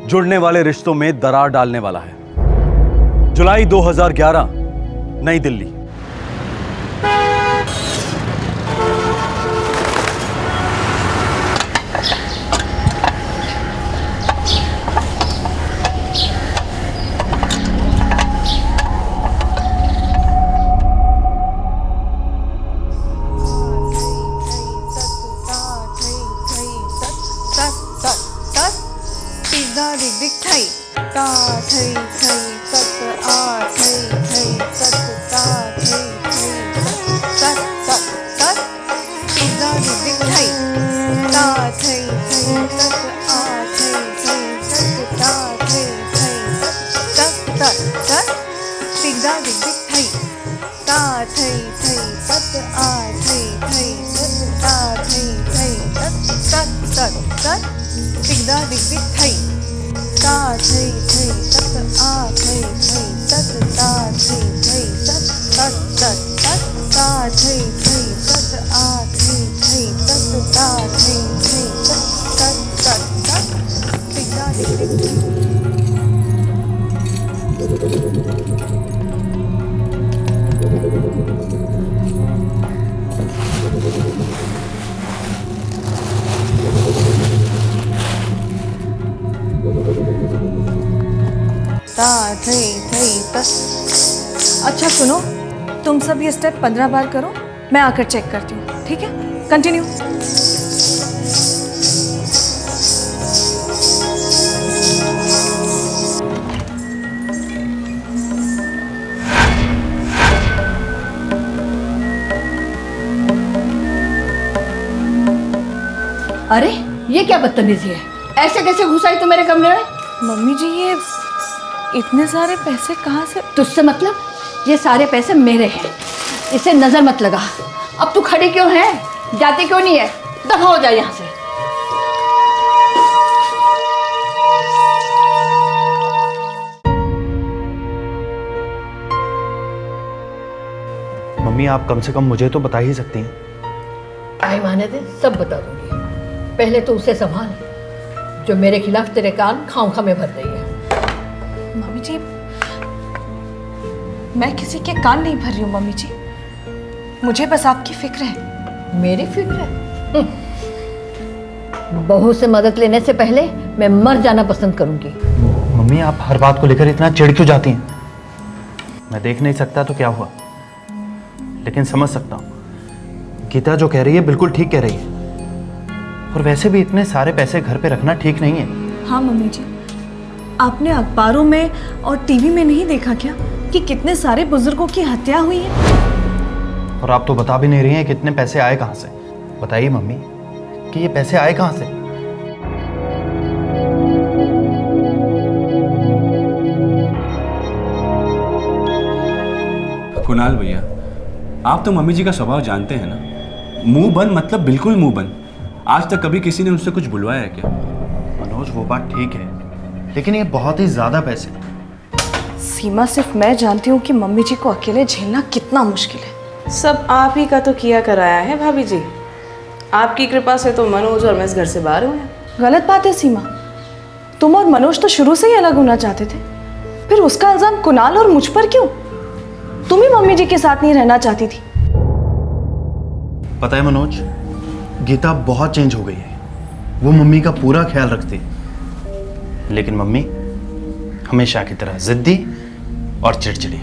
जुड़ने वाले रिश्तों में दरार डालने वाला है। जुलाई 2011, नई दिल्ली। अच्छा सुनो, तुम सब ये स्टेप 15 बार करो, मैं आकर चेक करती हूँ, ठीक है? कंटिन्यू। अरे ये क्या बदतमीजी है, ऐसे कैसे घुस आई तू मेरे कमरे में? मम्मी जी ये इतने सारे पैसे कहाँ से? तुझसे मतलब? ये सारे पैसे मेरे हैं, इसे नजर मत लगा। अब तू खड़ी क्यों है, जाती क्यों नहीं है? दफा हो जा यहाँ से। मम्मी आप कम से कम मुझे तो बता ही सकती हैं। टाइम आने दे, सब बता दूंगी। पहले तो उसे संभाल जो मेरे खिलाफ तेरे कान खाम में भर रही है। मम्मी जी मैं किसी के कान नहीं भर रही हूँ मम्मी जी, मुझे बस आपकी फिक्र है। मेरी फिक्र है? बहू से मदद लेने से पहले मैं मर जाना पसंद करूंगी। मम्मी आप हर बात को लेकर इतना चिढ़ क्यों जाती हैं? मैं देख नहीं सकता तो क्या हुआ, लेकिन समझ सकता हूँ। गीता जो कह रही है बिल्कुल ठीक कह रही है, और वैसे भी इतने सारे पैसे घर पे रखना ठीक नहीं है। हाँ मम्मी जी, आपने अखबारों में और टीवी में नहीं देखा क्या कि कितने सारे बुजुर्गों की हत्या हुई है? और आप तो बता भी नहीं रही हैं कितने पैसे आए कहाँ से। बताइए मम्मी कि ये पैसे आए कहाँ से? कुणाल भैया, आप तो मम्मी जी का स्वभाव जानते हैं ना, मुंह बंद मतलब बिल्कुल मुंह बंद। आज तक कभी किसी ने उनसे कुछ बुलवाया है क्या? मनोज वो बात ठीक है, लेकिन ये बहुत ही ज्यादा पैसे। सीमा, सिर्फ मैं जानती हूँ कि मम्मी जी को अकेले झेलना कितना मुश्किल है। सब आप ही का तो किया कराया है भाभी जी, आपकी कृपा से तो मनोज और मैं इस घर से बाहर हुए हैं। गलत बात है सीमा, तुम और मनोज तो शुरू से ही अलग होना चाहते थे, फिर उसका इल्जाम कुणाल और मुझ पर क्यों? तुम ही मम्मी जी के साथ नहीं रहना चाहती थी। पता है मनोज, गीता बहुत चेंज हो गई है। वो मम्मी का पूरा ख्याल रखती है, लेकिन मम्मी हमेशा की तरह जिद्दी और चिड़चिड़ी।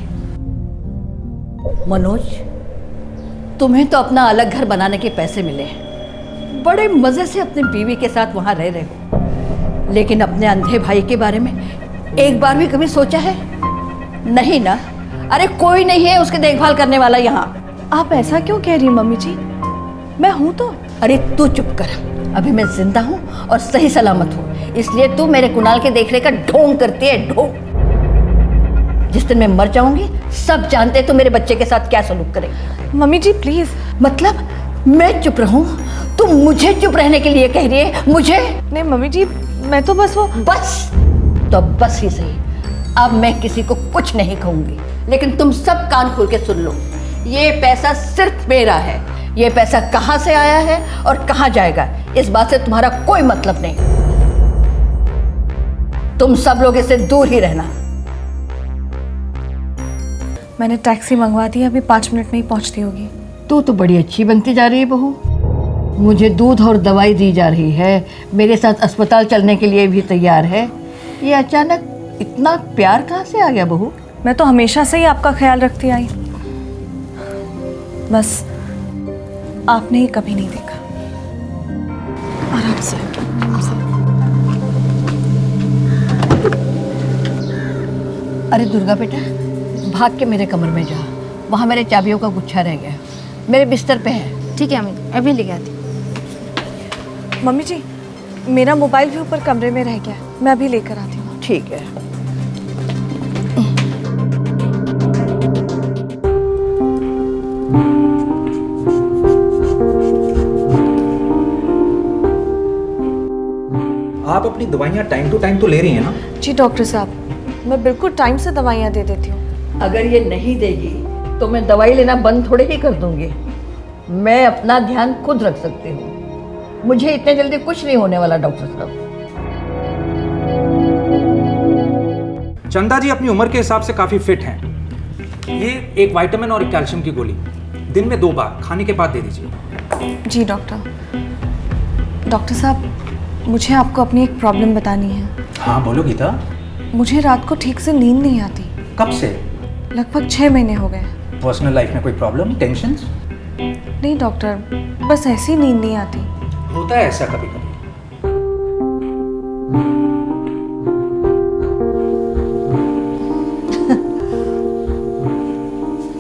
मनोज, तुम्हें तो अपना अलग घर बनाने के पैसे मिले हैं, बड़े मजे से अपनी बीवी के साथ वहां रह रहे हो, लेकिन अपने अंधे भाई के बारे में एक बार भी कभी सोचा है? नहीं ना? अरे कोई नहीं है उसकी देखभाल करने वाला यहाँ। आप ऐसा क्यों कह रही हैं मम्मी जी? मैं हूं तो। अरे तू चुप कर, अभी मैं जिंदा हूँ और सही सलामत हूँ, इसलिए तू मेरे कुणाल के देखने का ढोंग करती है, ढोंग। जिस दिन मैं मर जाऊंगी सब जानते तो मेरे बच्चे के साथ क्या सलूक करेगी। Mummy ji please. मतलब मैं चुप रहूं? तुम मुझे चुप रहने के लिए कह रही है? मुझे नहीं मम्मी जी, मैं तो बस वो बस तो बस ही सही। अब मैं किसी को कुछ नहीं कहूंगी, लेकिन तुम सब कान खोल के सुन लो, ये पैसा सिर्फ मेरा है। ये पैसा कहाँ से आया है और कहाँ जाएगा इस बात से तुम्हारा कोई मतलब नहीं। तुम सब लोग इससे दूर ही रहना। मैंने टैक्सी मंगवा दी, अभी 5 मिनट में ही पहुंचती होगी। तू तो बड़ी अच्छी बनती जा रही है बहू, मुझे दूध और दवाई दी जा रही है, मेरे साथ अस्पताल चलने के लिए भी तैयार है। ये अचानक इतना प्यार कहाँ से आ गया बहू? मैं तो हमेशा से ही आपका ख्याल रखती आई, बस आपने ही कभी नहीं देखा। आराम से। अरे दुर्गा बेटा, भाग के मेरे कमरे में जा, वहाँ मेरे चाबियों का गुच्छा रह गया, मेरे बिस्तर पे है। ठीक है अम्मी, अभी लेके आती। मम्मी जी, मेरा मोबाइल भी ऊपर कमरे में रह गया, मैं अभी लेकर आती हूँ। ठीक है। आप अपनी दवाइयाँ टाइम टू टाइम तो ले रही हैं ना? जी डॉक्टर साहब, मैं बिल्कुल टाइम से दवाइयाँ दे देती हूँ। अगर ये नहीं देगी तो मैं दवाई लेना बंद थोड़े ही कर दूंगी। मैं अपना ध्यान खुद रख सकती हूँ, मुझे इतने जल्दी कुछ नहीं होने वाला डॉक्टर साहब। चंदा जी अपनी उम्र के हिसाब से काफ़ी फिट हैं। ये एक विटामिन और एक कैल्शियम की गोली दिन में 2 बार खाने के बाद दे दीजिए। जी डॉक्टर साहब, मुझे आपको अपनी एक प्रॉब्लम बतानी है। हाँ बोलो गीता। मुझे रात को ठीक से नींद नहीं आती। कब से? लगभग 6 महीने हो गए। पर्सनल लाइफ में कोई प्रॉब्लम, टेंशन्स? नहीं डॉक्टर, बस ऐसी नींद नहीं आती। होता है ऐसा कभी कभी।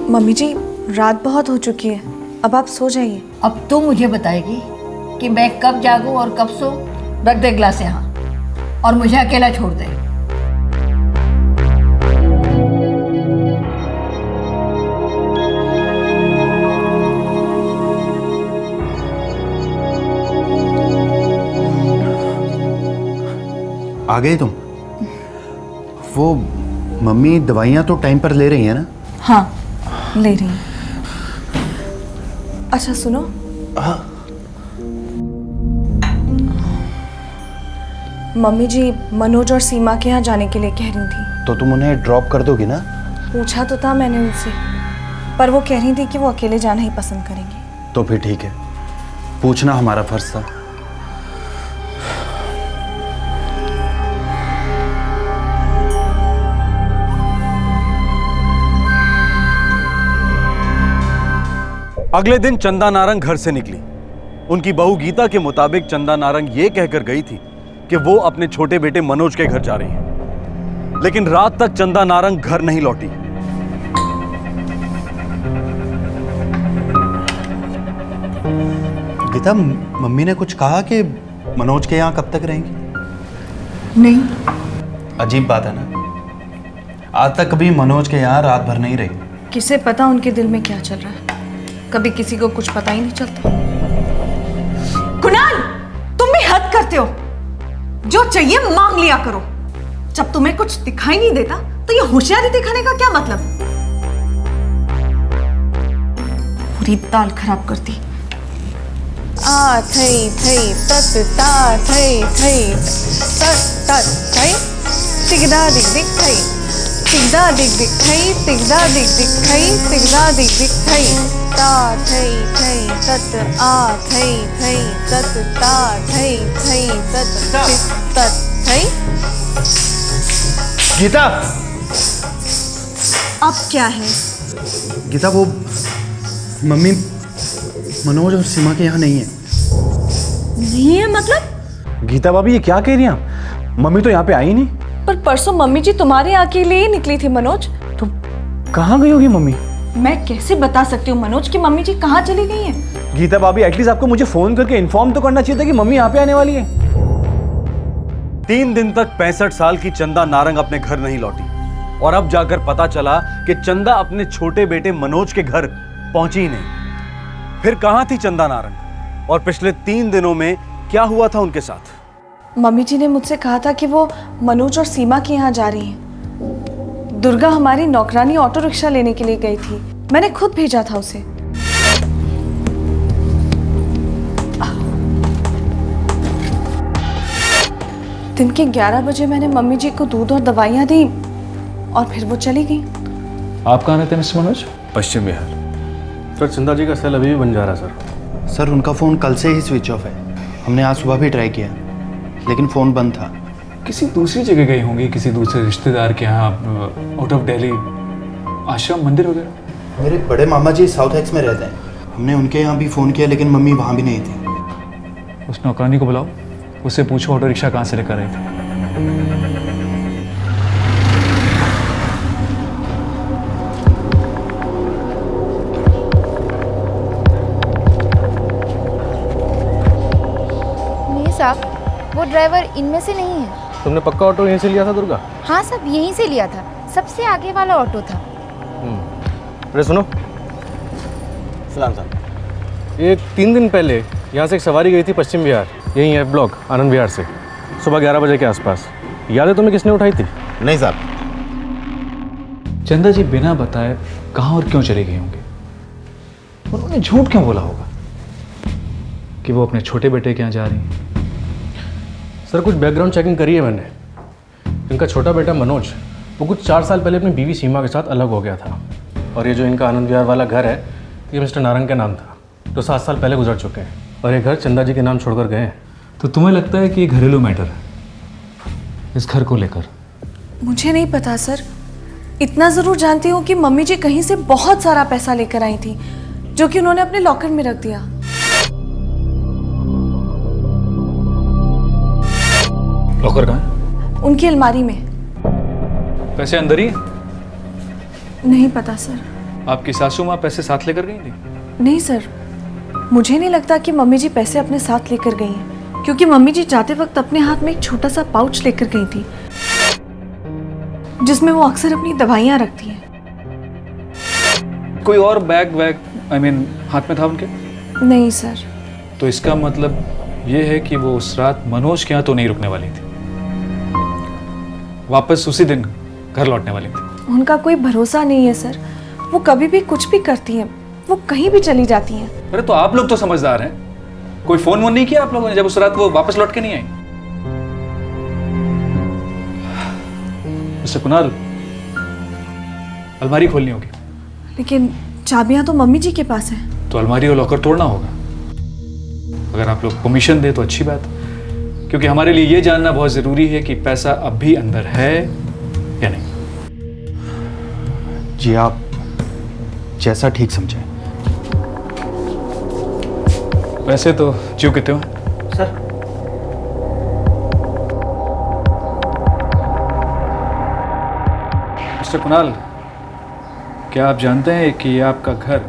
मम्मी जी, रात बहुत हो चुकी है, अब आप सो जाइए। अब तो मुझे बताएगी कि मैं कब जागूं और कब सो। रख दे गिलास यहाँ और मुझे अकेला छोड़ दे। आ गए तुम? वो मम्मी दवाइयाँ तो टाइम पर ले रही हैं ना? हाँ ले रही हूँ। अच्छा सुनो, हाँ। मम्मी जी मनोज और सीमा के यहाँ जाने के लिए कह रही थी। तो तुम उन्हें ड्रॉप कर दोगी ना? पूछा तो था मैंने उनसे, पर वो कह रही थी कि वो अकेले जाना ही पसंद करेंगी। तो फिर ठीक है, पूछना हमारा फर्ज था। अगले दिन चंदा नारंग घर से निकली। उनकी बहू गीता के मुताबिक चंदा नारंग ये कहकर गई थी कि वो अपने छोटे बेटे मनोज के घर जा रही है, लेकिन रात तक चंदा नारंग घर नहीं लौटी। गीता, मम्मी ने कुछ कहा कि मनोज के यहाँ कब तक रहेंगी? नहीं। अजीब बात है ना, आज तक कभी मनोज के यहाँ रात भर नहीं रही। किसे पता उनके दिल में क्या चल रहा है, कभी किसी को कुछ पता ही नहीं चलता। कुणाल, तुम भी हद करते हो। जो चाहिए मांग लिया करो। जब तुम्हें कुछ दिखाई नहीं देता तो ये होशियारी दिखाने का क्या मतलब? पूरी दाल खराब करती। आ थई थई तत ता थई थई तत तत थई तिगदा दिग दिग थई तिगदा दिग दिग थई तिगदा दिग दिग थई तिगदा दिग दिग थई ता थई थई तत आ थई थई तत ता थई थई तत तत थई। गीता! अब क्या है? गीता, वो मम्मी मनोज और सीमा के यहाँ नहीं है। नहीं है मतलब? गीता भाभी ये क्या कह रही हैं आप? मम्मी तो यहाँ पे आई नहीं। पर परसों मम्मी जी तुम्हारे यहाँ के लिए ही निकली थी मनोज। तो कहाँ गई होगी मम्मी? मैं कैसे बता सकती हूँ मनोज की मम्मी जी कहाँ चली गई हैं? गीता भाभी एटलीस्ट आपको मुझे फोन करके इन्फॉर्म तो करना चाहिए था कि मम्मी यहाँ पे आने वाली है। 3 दिन तक 65 साल की चंदा नारंग अपने घर नहीं लौटी और अब जाकर पता चला कि चंदा अपने छोटे बेटे मनोज के घर पहुंची ही नहीं। फिर कहां थी चंदा नारंग और पिछले 3 दिनों में क्या हुआ था उनके साथ? मम्मी जी ने मुझसे कहा था कि वो मनोज और सीमा के यहाँ जा रही हैं। दुर्गा हमारी नौकरानी ऑटो रिक्शा लेने के लिए गई थी, मैंने खुद भेजा था उसे। दिन के 11 बजे मैंने मम्मी जी को दूध और दवाइयाँ दी और फिर वो चली गई। आप कहाँ रहते हैं मिस्टर मनोज? पश्चिम बिहार। सर चंदा जी का सेल अभी भी बन जा रहा है सर उनका फ़ोन कल से ही स्विच ऑफ है। हमने आज सुबह भी ट्राई किया लेकिन फ़ोन बंद था। किसी दूसरी जगह गई होंगी, किसी दूसरे रिश्तेदार के यहाँ, आउट ऑफ दिल्ली, आश्रम, मंदिर वगैरह। मेरे बड़े मामा जी साउथ एक्स में रहते हैं, हमने उनके यहाँ भी फ़ोन किया लेकिन मम्मी वहाँ भी नहीं थी। उस नौकरानी को बुलाओ, उससे पूछो ऑटो रिक्शा कहाँ से लेकर आई थी। नहीं साहब, वो ड्राइवर इनमें से नहीं है। तुमने पक्का ऑटो यहीं से लिया था दुर्गा? हाँ साहब, यहीं से लिया था, सबसे आगे वाला ऑटो था। अरे सुनो सलाम साहब, ये 3 दिन पहले यहाँ से एक सवारी गई थी पश्चिम बिहार, यही है ब्लॉक आनंद विहार से, सुबह 11 बजे के आसपास। याद है तुम्हें किसने उठाई थी? नहीं साहब। चंदा जी बिना बताए कहाँ और क्यों चले गए होंगे? उन्होंने झूठ क्यों बोला होगा कि वो अपने छोटे बेटे के यहाँ जा रही हैं? सर कुछ बैकग्राउंड चेकिंग करी है मैंने। इनका छोटा बेटा मनोज वो कुछ 4 साल पहले अपनी बीवी सीमा के साथ अलग हो गया था, और ये जो इनका आनंद विहार वाला घर है ये मिस्टर नारंग के नाम था, जो 7 साल पहले गुजर चुके हैं, और ये घर चंदा जी के नाम छोड़कर गए हैं। तो तुम्हें लगता है कि ये घरेलू मैटर है इस घर को लेकर? मुझे नहीं पता सर, इतना ज़रूर जानती हूँ कि मम्मी जी कहीं से बहुत सारा पैसा लेकर आई थी जो कि उन्होंने अपने लॉकर में रख दिया। लॉकर कहाँ है? उनकी अलमारी में। पैसे अंदर ही? नहीं पता सर। आपकी सासू माँ पैसे साथ लेकर गई थी? नहीं सर। मुझे नहीं लगता कि मम्मी जी पैसे अपने साथ लेकर गई हैं, क्योंकि मम्मी जी जाते वक्त अपने हाथ में एक छोटा सा पाउच लेकर गई थी जिसमें वो अक्सर अपनी दवाइयाँ रखती हैं। कोई और बैग हाथ में था उनके? नहीं सर। तो इसका मतलब ये है कि वो उस रात मनोज के यहाँ तो नहीं रुकने वाली थी, वापस उसी दिन घर लौटने वाली थी। उनका कोई भरोसा नहीं है सर, वो कभी भी कुछ भी करती हैं, वो कहीं भी चली जाती हैं। अरे तो आप लोग तो समझदार हैं, कोई फोन वोन नहीं किया आप लोगों ने जब उस रात वो वापस लौट के नहीं आई? मिस्टर कुणाल, अलमारी खोलनी होगी। लेकिन चाबियां तो मम्मी जी के पास हैं। तो अलमारी और लॉकर तोड़ना होगा। अगर आप लोग परमिशन दे तो अच्छी बात, क्योंकि हमारे लिए ये जानना बहुत जरूरी है कि पैसा अब भी अंदर है या नहीं। जी आप जैसा ठीक समझें। वैसे तो क्यों कहते हो सर? मिस्टर कुणाल, क्या आप जानते हैं कि ये आपका घर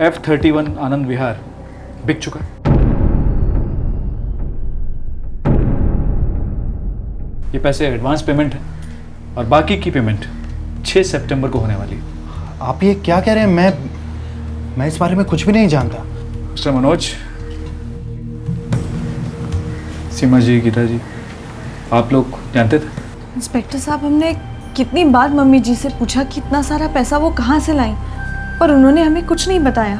F31 आनंद विहार बिक चुका है? ये पैसे एडवांस पेमेंट है और बाकी की पेमेंट 6 सितंबर को होने वाली है। आप ये क्या कह रहे हैं? मैं इस बारे में कुछ भी नहीं जानता। मिस्टर मनोज, सीमा जी, गीता जी, आप लोग जानते थे? इंस्पेक्टर साहब, हमने कितनी बार मम्मी जी से पूछा कि इतना सारा पैसा वो कहाँ से लाई, पर उन्होंने हमें कुछ नहीं बताया।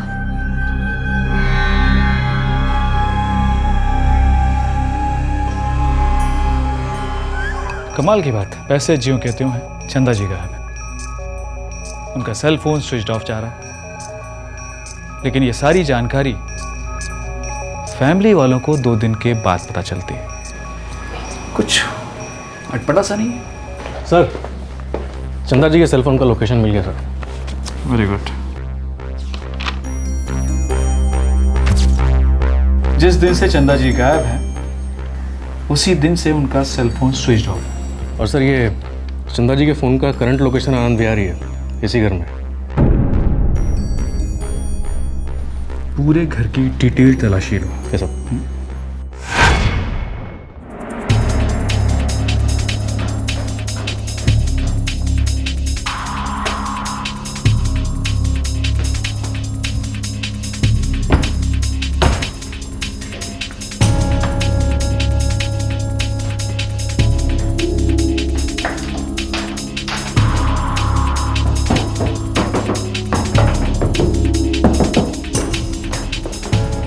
कमाल की बात है, पैसे ज्यों कहते हैं चंदा जी गायब है। उनका सेल फोन स्विच ऑफ जा रहा है, लेकिन ये सारी जानकारी फैमिली वालों को 2 दिन के बाद पता चलती है। कुछ अटपटा सा नहीं है? सर, चंदा जी के सेलफोन का लोकेशन मिल गया सर। Very good. जिस दिन से चंदा जी गायब हैं, उसी दिन से उनका सेलफोन स्विच ऑफ है। और सर, ये चंदा जी के फ़ोन का करंट लोकेशन आनंद विहारी है, इसी घर में। पूरे घर की डिटेल तलाशी लो। ये सब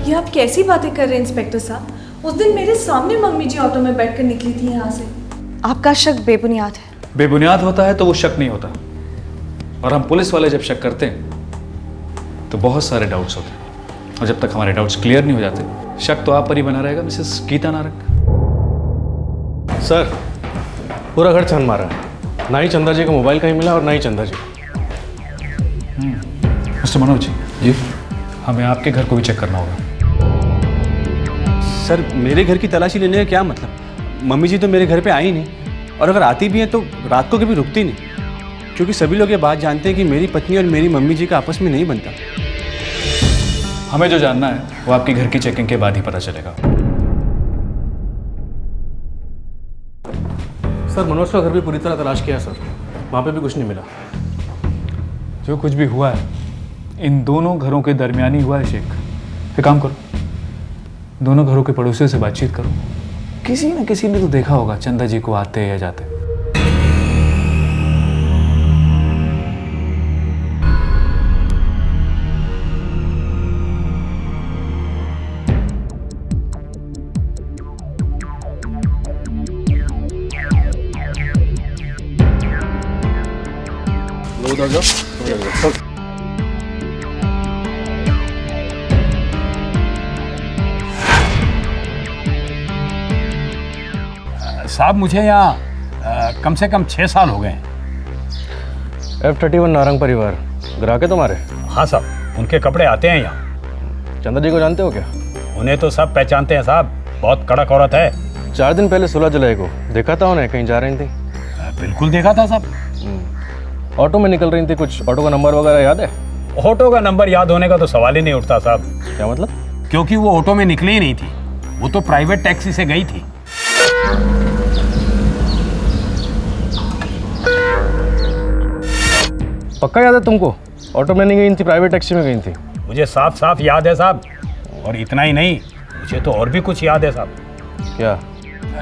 ये आप कैसी बातें कर रहे हैं इंस्पेक्टर साहब? उस दिन मेरे सामने मम्मी जी ऑटो में बैठकर निकली थी यहाँ से। आपका शक बेबुनियाद है। बेबुनियाद होता है तो वो शक नहीं होता, और हम पुलिस वाले जब शक करते हैं तो बहुत सारे डाउट्स होते हैं, और जब तक हमारे डाउट्स क्लियर नहीं हो जाते, शक तो आप पर ही बना रहेगा मिसेस गीता नारक। सर, पूरा घर छान मारा है, ना ही चंदा जी का मोबाइल कहीं मिला और ना ही चंदा जी। मिस्टर मनोज जी, हमें आपके घर को भी चेक करना होगा। सर, मेरे घर की तलाशी लेने का क्या मतलब? मम्मी जी तो मेरे घर पे आई नहीं, और अगर आती भी हैं तो रात को कभी रुकती नहीं, क्योंकि सभी लोग ये बात जानते हैं कि मेरी पत्नी और मेरी मम्मी जी का आपस में नहीं बनता। हमें जो जानना है वो आपके घर की चेकिंग के बाद ही पता चलेगा। सर, मनोज का घर भी पूरी तरह तलाश किया सर, वहाँ पे भी कुछ नहीं मिला। जो कुछ भी हुआ है इन दोनों घरों के दरमियानी हुआ है। शेख, एक काम करो, दोनों घरों के पड़ोसियों से बातचीत करो। किसी न किसी ने तो देखा होगा चंदा जी को आते या जाते। साहब, मुझे यहाँ कम से कम 6 साल हो गए हैं। F31 नारंग परिवार ग्राहक है तुम्हारे? हाँ साहब, उनके कपड़े आते हैं यहाँ। चंदा जी को जानते हो क्या? उन्हें तो सब पहचानते हैं साहब, बहुत कड़क औरत है। 4 दिन पहले 16 जुलाई को देखा था उन्हें, कहीं जा रही थी? बिल्कुल देखा था साहब। ऑटो में निकल रही थी, कुछ ऑटो का नंबर वगैरह याद है? ऑटो का नंबर याद होने का तो सवाल ही नहीं उठता साहब। क्या मतलब? क्योंकि वो ऑटो में निकली ही नहीं थी, वो तो प्राइवेट टैक्सी से गई थी। पक्का याद है तुमको? ऑटो में नहीं गई थी, प्राइवेट टैक्सी में गई थी। मुझे साफ साफ याद है साहब, और इतना ही नहीं, मुझे तो और भी कुछ याद है साहब। क्या?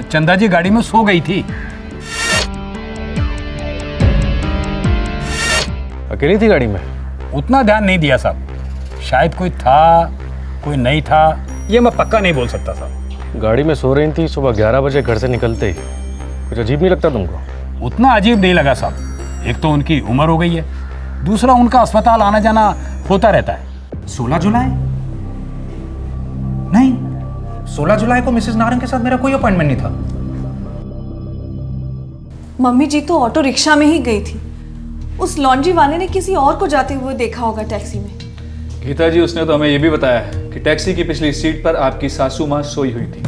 चंदा जी गाड़ी में सो गई थी। अकेली थी गाड़ी में? उतना ध्यान नहीं दिया साहब, शायद कोई था कोई नहीं था, ये मैं पक्का नहीं बोल सकता साहब। गाड़ी में सो रही थी, सुबह 11 बजे घर से निकलते ही। कुछ अजीब नहीं लगता तुमको? उतना अजीब नहीं लगा साहब, एक तो उनकी उम्र हो गई है, दूसरा उनका अस्पताल आना जाना होता रहता है। 16 जुलाई? नहीं, 16 जुलाई को मिसेस नारंग के साथ मेरा कोई अपॉइंटमेंट नहीं था। मम्मी जी तो ऑटो रिक्शा में ही गई थी। उस लॉन्ड्री वाले ने किसी और को जाते हुए देखा होगा टैक्सी में। गीता जी, उसने तो हमें यह भी बताया है कि टैक्सी की पिछली सीट पर आपकी सासू माँ सोई हुई थी।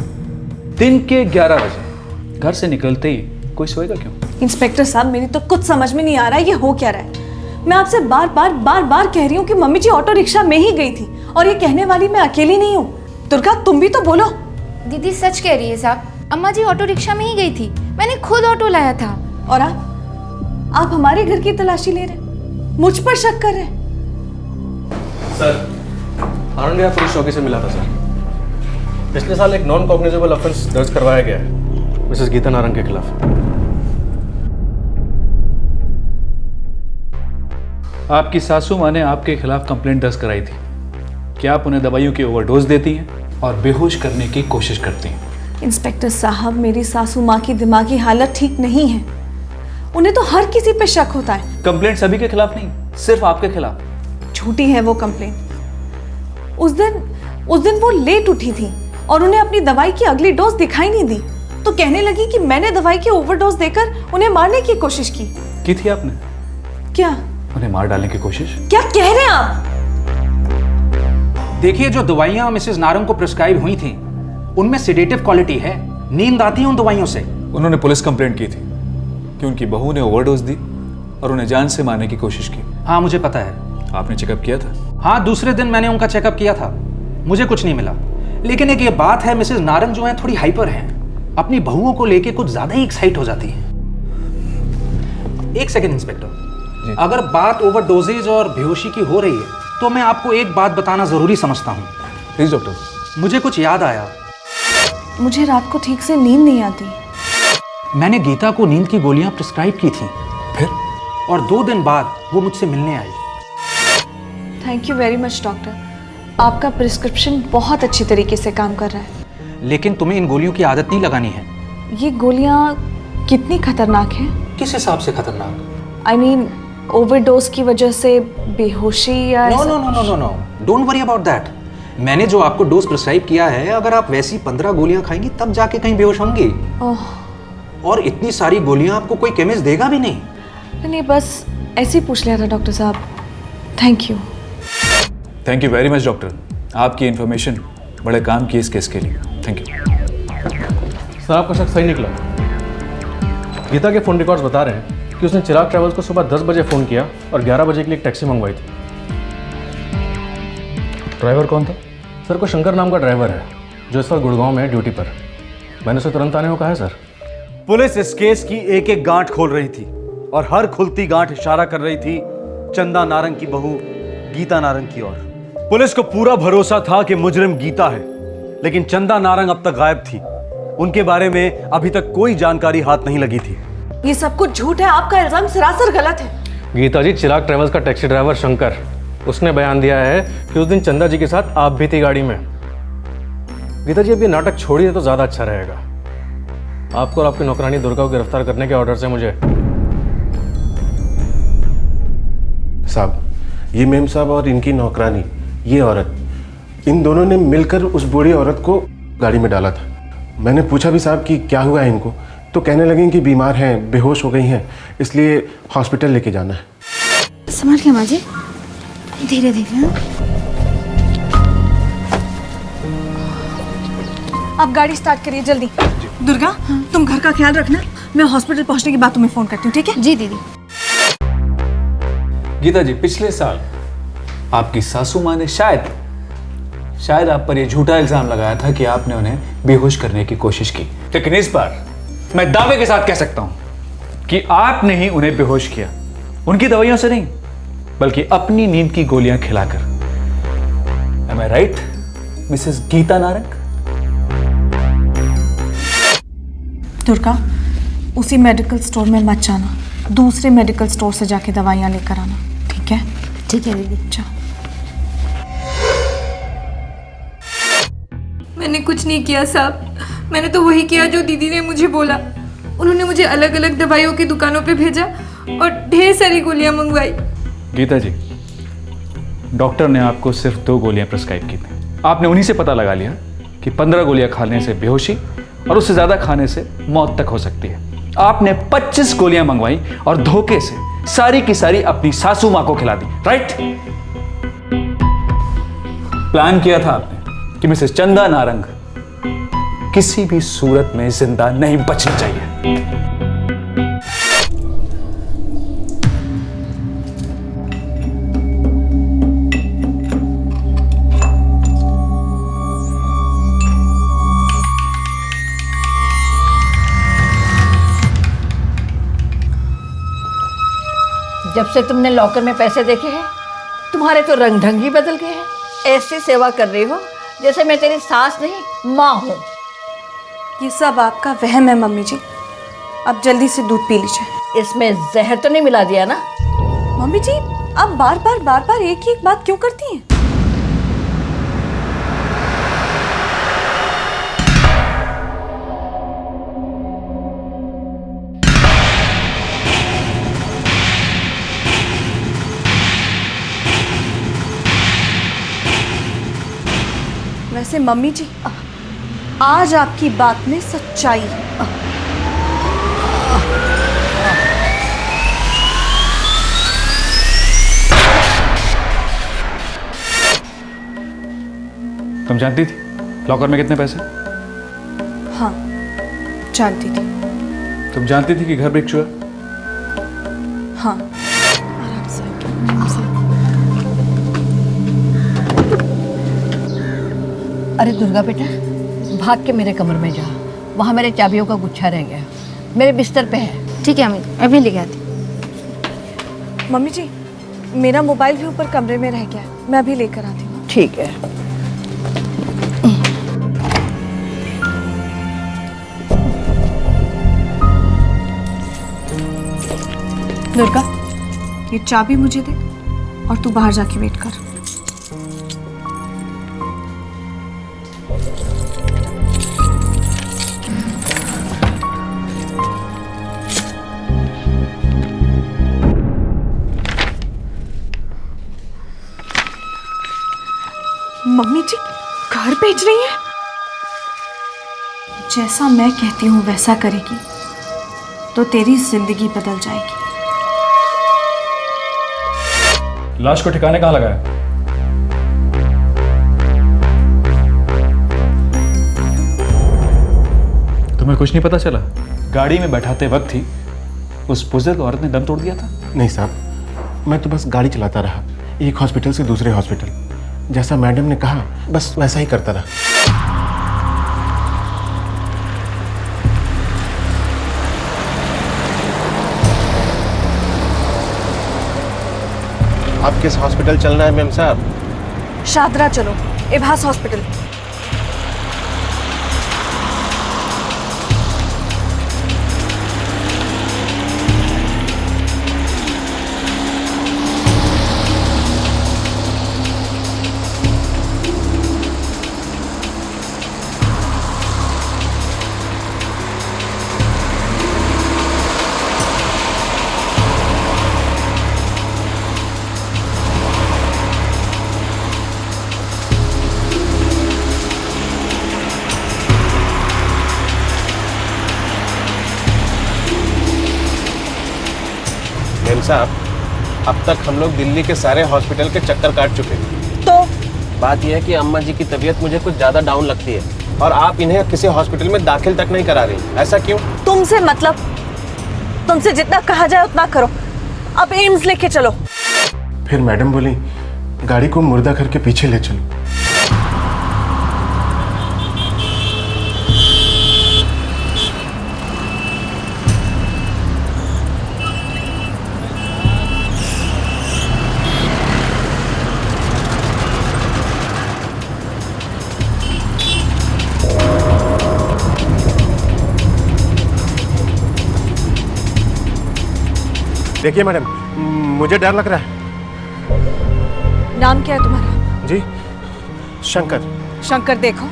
दिन के 11 बजे घर से निकलते ही कोई सोएगा क्यों? इंस्पेक्टर साहब, मेरी तो कुछ समझ में नहीं आ रहा है ये हो क्या रहा है। मैं आपसे बार बार कह रही हूँ कि मम्मी जी ऑटो रिक्शा में ही गई थी, और ये कहने वाली मैं अकेली नहीं हूँ। दुर्गा, तुम भी तो बोलो। दीदी सच कह रही है साहब, अम्मा जी ऑटो रिक्शा में ही गई थी, मैंने खुद ऑटो लाया था। और आप हमारे घर की तलाशी ले रहे, मुझ पर शक कर रहे? सर, आनंद गया पुलिस चौकी से मिला था सर। पिछले साल एक नॉन कॉग्निजेबल ऑफेंस दर्ज करवाया गया है मिसेस गीता नारंग के खिलाफ। आपकी सासू माँ ने आपके खिलाफ कंप्लेंट दर्ज कराई थी कि आप उन्हें दवाइयों की ओवरडोज देती हैं और बेहोश करने की कोशिश करती हैं। इंस्पेक्टर साहब, मेरी सासू माँ की दिमागी हालत ठीक नहीं है, उन्हें तो हर किसी पे शक होता है। कंप्लेंट सभी के खिलाफ नहीं, सिर्फ आपके खिलाफ। झूठी है वो कंप्लेंट। उस दिन वो लेट उठी थी और उन्हें अपनी दवाई की अगली डोज दिखाई नहीं दी, तो कहने लगी कि मैंने दवाई की ओवरडोज देकर उन्हें मारने की कोशिश की थी आपने? क्या? उन्हें मार डालने की कोशिश? क्या कह रहे हैं आप? देखिए, जो दवाइयां मिसेस नारंग को प्रिस्क्राइब हुई थी उनमें सेडेटिव क्वालिटी है, नींद आती है उन दवाइयों से। उन्होंने पुलिस कंप्लेंट की थी कि उनकी बहू ने ओवरडोज दी और उन्हें जान से मारने की कोशिश की। हाँ, मुझे पता है। आपने चेकअप किया था? हाँ, दूसरे दिन मैंने उनका चेकअप किया था, मुझे कुछ नहीं मिला। लेकिन एक ये बात है, मिसेस नारंग जो है थोड़ी हाइपर हैं, अपनी बहुओं को लेके कुछ ज्यादा ही एक्साइट हो जाती हैं। एक सेकंड इंस्पेक्टर, अगर बात ओवरडोजेज और बेहोशी की हो रही है तो मैं आपको एक बात बताना जरूरी समझता हूँ। Please doctor. मुझे कुछ याद आया। मुझे रात को ठीक से नींद नहीं आती। मैंने गीता को नींद की गोलियां प्रिस्क्राइब की थी, फिर और 2 दिन बाद वो मुझसे मिलने आई। Thank you very much doctor, आपका प्रिस्क्रिप्शन बहुत अच्छी तरीके से काम कर रहा है। लेकिन तुम्हें इन गोलियों की आदत नहीं लगानी है। ये गोलियां कितनी खतरनाक हैं? किस हिसाब से खतरनाक? आई मीन ओवरडोज की वजह से बेहोशी या no no no no no no, don't worry about that. मैंने जो आपको डोज प्रिस्क्राइब किया है, अगर आप वैसी 15 गोलियां खाएंगी तब जाके कहीं बेहोश होंगी। और इतनी सारी गोलियां आपको कोई केमिस्ट देगा भी नहीं। नहीं, बस ऐसे ही पूछ लिया था डॉक्टर साहब। Thank you. Thank you very much doctor, आपकी इन्फॉर्मेशन बड़े काम की इस केस के लिए। Thank you. सर, आपका शक सही निकला। गीता के फ़ोन रिकॉर्ड्स बता रहे हैं कि उसने चिराग ट्रैवल्स को सुबह 10 बजे फ़ोन किया और 11 बजे के लिए एक टैक्सी मंगवाई थी। ड्राइवर कौन था? सर, कोई शंकर नाम का ड्राइवर है जो इस वक्त गुड़गांव में है ड्यूटी पर। मैंने उसे तुरंत आने को कहा है सर। पुलिस इस केस की एक एक गांठ खोल रही थी और हर खुलती गांठ इशारा कर रही थी चंदा नारंग की बहू गीता नारंग की ओर। पुलिस को पूरा भरोसा था कि मुजरिम गीता है, लेकिन चंदा नारंग अब तक गायब थी। उनके बारे में अभी तक कोई जानकारी हाथ नहीं लगी थी। ये सब कुछ झूठ है, आपका इल्जाम सरासर गलत है। गीता जी, चिराग ट्रैवल्स का टैक्सी ड्राइवर शंकर, उसने बयान दिया है कि उस दिन चंदा जी के साथ आप भी थी गाड़ी में। गीता जी, अब ये नाटक छोड़िए तो ज़्यादा अच्छा रहेगा। आपको और आपकी नौकरानी दुर्गा को गिरफ्तार करने के ऑर्डर से मुझे। साहब, ये मेम साहब और इनकी नौकरानी, ये औरत, इन दोनों ने मिलकर उस बूढ़ी औरत को गाड़ी में डाला था। मैंने पूछा भी साहब कि क्या हुआ है इनको, तो कहने लगे कि बीमार हैं, बेहोश हो गई हैं, इसलिए हॉस्पिटल लेके जाना है। संभाल के माँ जी, धीरे धीरे। आप गाड़ी स्टार्ट करिए जल्दी। दुर्गा, तुम घर का ख्याल रखना, मैं हॉस्पिटल पहुंचने के बाद तुम्हें फोन करती हूँ, ठीक है? जी दीदी। गीता जी, पिछले साल आपकी सासू माँ ने शायद आप पर यह झूठा इल्जाम लगाया था कि आपने उन्हें बेहोश करने की कोशिश की। लेकिन इस बार मैं दावे के साथ कह सकता हूं कि आपने ही उन्हें बेहोश किया, उनकी दवाइयों से नहीं बल्कि अपनी नींद की गोलियां खिलाकर। Am I right, Mrs Geeta Narang? Durga, उसी मेडिकल स्टोर में मत जाना, दूसरे मेडिकल स्टोर से जाके दवाइयाँ लेकर आना, ठीक है? ठीक है दीदी। जाओ। मैंने कुछ नहीं किया साहब, मैंने तो वही किया जो दीदी ने मुझे बोला। उन्होंने मुझे अलग अलग दवाइयों की दुकानों पे भेजा और ढेर सारी गोलियां मंगवाई। गीता जी, डॉक्टर ने आपको सिर्फ 2 गोलियां प्रिस्क्राइब की थी। आपने उन्हीं से पता लगा लिया कि 15 गोलियां खाने से बेहोशी और उससे ज्यादा खाने से मौत तक हो सकती है। आपने 25 गोलियां मंगवाई और धोखे से सारी की सारी अपनी सासू मां को खिला दी, राइट? प्लान किया था आपने कि मिसेस चंदा नारंग किसी भी सूरत में जिंदा नहीं बचनी चाहिए। जब से तुमने लॉकर में पैसे देखे हैं तुम्हारे तो रंग ढंग ही बदल गए हैं। ऐसी सेवा कर रही हो जैसे मैं तेरी सास नहीं माँ हूँ। ये सब आपका वहम है मम्मी जी, अब जल्दी से दूध पी लीजिए। इसमें जहर तो नहीं मिला दिया ना? मम्मी जी, आप बार बार एक ही एक बात क्यों करती हैं? वैसे मम्मी जी, आज आपकी बात में सच्चाई है। तुम जानती थी लॉकर में कितने पैसे? हाँ, जानती थी। तुम जानती थी कि घर में एक चूहा? हाँ। अरे दुर्गा बेटा, भाग के मेरे कमरे में जा, वहाँ मेरे चाबियों का गुच्छा रह गया, मेरे बिस्तर पे है। ठीक है अम्मी, अभी लेके आती। मम्मी जी, मेरा मोबाइल भी ऊपर कमरे में रह गया है, मैं अभी लेकर आती हूँ। ठीक है। दुर्गा, ये चाबी मुझे दे और तू बाहर जाके वेट कर। मम्मी जी घर भेज रही है? जैसा मैं कहती हूँ वैसा करेगी तो तेरी जिंदगी बदल जाएगी। लाश को ठिकाने कहाँ लगाया? तुम्हें कुछ नहीं पता चला? गाड़ी में बैठाते वक्त ही उस बुजुर्ग औरत ने दम तोड़ दिया था। नहीं साहब, मैं तो बस गाड़ी चलाता रहा, एक हॉस्पिटल से दूसरे हॉस्पिटल, जैसा मैडम ने कहा बस वैसा ही करता रहा। आप किस हॉस्पिटल चलना है मैम साहब? शादरा चलो, इभास हॉस्पिटल। मैम साहब, अब तक हम लोग दिल्ली के सारे हॉस्पिटल के चक्कर काट चुके हैं। तो बात यह है कि अम्मा जी की तबीयत मुझे कुछ ज़्यादा डाउन लगती है और आप इन्हें किसी हॉस्पिटल में दाखिल तक नहीं करा रही, ऐसा क्यों? तुमसे मतलब, तुमसे जितना कहा जाए उतना करो। अब एम्स लेके चलो। फिर मैडम बोली गाड़ी को मुर्दा घर के पीछे ले चलो। देखिए मैडम, मुझे डर लग रहा है। नाम क्या है तुम्हारा? जी, शंकर। शंकर, देखो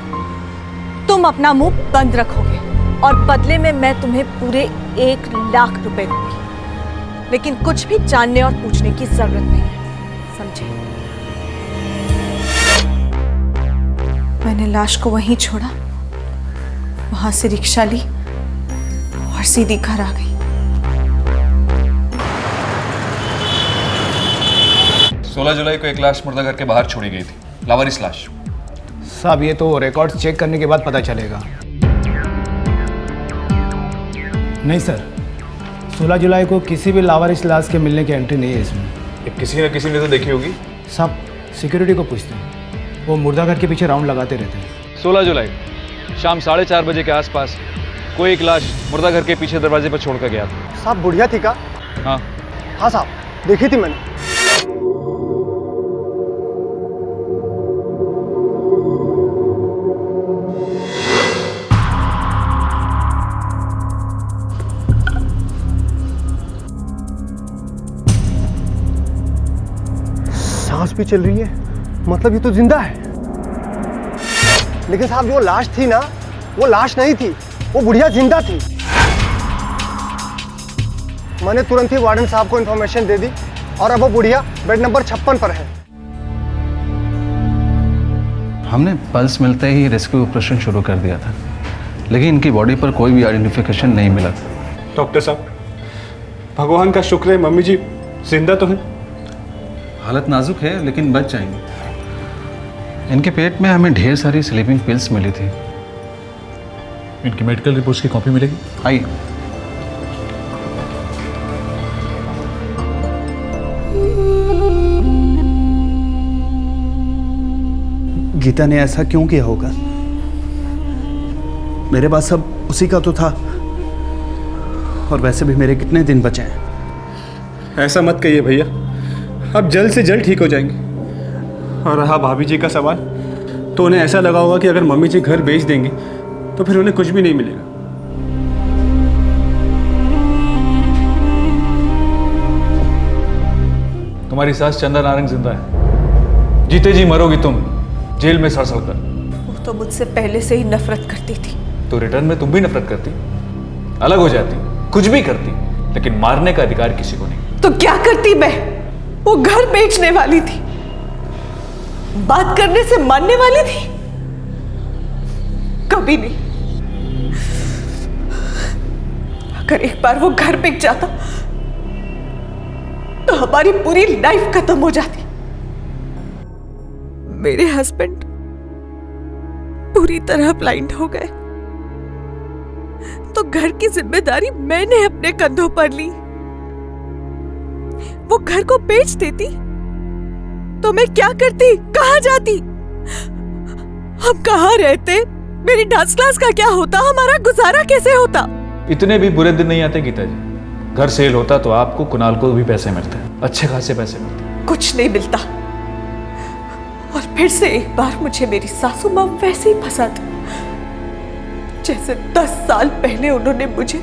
तुम अपना मुंह बंद रखोगे और बदले में मैं तुम्हें पूरे 1 लाख रुपए दूंगी, लेकिन कुछ भी जानने और पूछने की जरूरत नहीं है, समझे? मैंने लाश को वहीं छोड़ा, वहां से रिक्शा ली और सीधी घर आ गई। 16 जुलाई को एक लाश मुर्दा घर के बाहर छोड़ी गई थी, लावारिस लाश। साहब ये तो रिकॉर्ड्स चेक करने के बाद पता चलेगा। नहीं सर, 16 जुलाई को किसी भी लावारिस लाश के मिलने की एंट्री नहीं है इसमें। किसी न किसी ने तो देखी होगी। साहब सिक्योरिटी को पूछते हैं, वो मुर्दा घर के पीछे राउंड लगाते रहते हैं। 16 जुलाई शाम 4:30 बजे के आसपास कोई एक लाश मुर्दा घर के पीछे दरवाजे पर छोड़कर गया था। साहब बुढ़िया थी का? हाँ हाँ साहब, देखी थी मैंने। सांस भी चल रही है, मतलब ये तो जिंदा है। लेकिन साहब जो लाश थी ना, वो लाश नहीं थी, वो बुढ़िया जिंदा थी। मैंने तुरंत ही वार्डन साहब को इन्फॉर्मेशन दे दी और अब वो बुढ़िया बेड नंबर 56 पर है। हमने पल्स मिलते ही रेस्क्यू ऑपरेशन शुरू कर दिया था, लेकिन इनकी बॉडी पर कोई भी आइडेंटिफिकेशन नहीं मिला था। डॉक्टर साहब, भगवान का शुक्र है मम्मी जी जिंदा तो हैं। हालत नाजुक है लेकिन बच जाएंगे। इनके पेट में हमें ढेर सारी स्लीपिंग पिल्स मिली थी। इनकी मेडिकल रिपोर्ट्स की कॉपी मिलेगी? आइए। गीता ने ऐसा क्यों किया होगा? मेरे पास सब उसी का तो था, और वैसे भी मेरे कितने दिन बचे हैं। ऐसा मत कहिए भैया, अब जल्द से जल्द ठीक हो जाएंगे। और रहा भाभी जी का सवाल, तो उन्हें ऐसा लगा होगा कि अगर मम्मी जी घर बेच देंगे तो फिर उन्हें कुछ भी नहीं मिलेगा। तुम्हारी सास चंदा नारंग जिंदा है, जीते जी मरोगी तुम जेल में सड़ कर। वो तो मुझसे पहले से ही नफरत करती थी। तो रिटर्न में तुम भी नफरत करती, अलग हो जाती, कुछ भी करती, लेकिन मारने का अधिकार किसी को नहीं। तो क्या करती मैं? वो घर बेचने वाली थी, बात करने से मानने वाली थी? कभी नहीं। अगर एक बार वो घर बिक जाता तो हमारी पूरी लाइफ खत्म हो जाती। मेरे हस्बैंड पूरी तरह ब्लाइंड हो गए, तो घर की जिम्मेदारी मैंने अपने कंधों पर ली। वो घर को बेच देती तो मैं क्या करती, कहां जाती, हम कहां रहते, मेरी डांस क्लास का क्या होता, हमारा गुजारा कैसे होता? इतने भी बुरे दिन नहीं आते गीता जी। घर सेल होता तो आपको, कुणाल को भी पैसे मिलते, अच्छे खासे पैसे मिलते। कुछ नहीं मिलता। और फिर से एक बार मुझे मेरी सासू माँ वैसे ही फंसा दी जैसे 10 साल पहले उन्होंने मुझे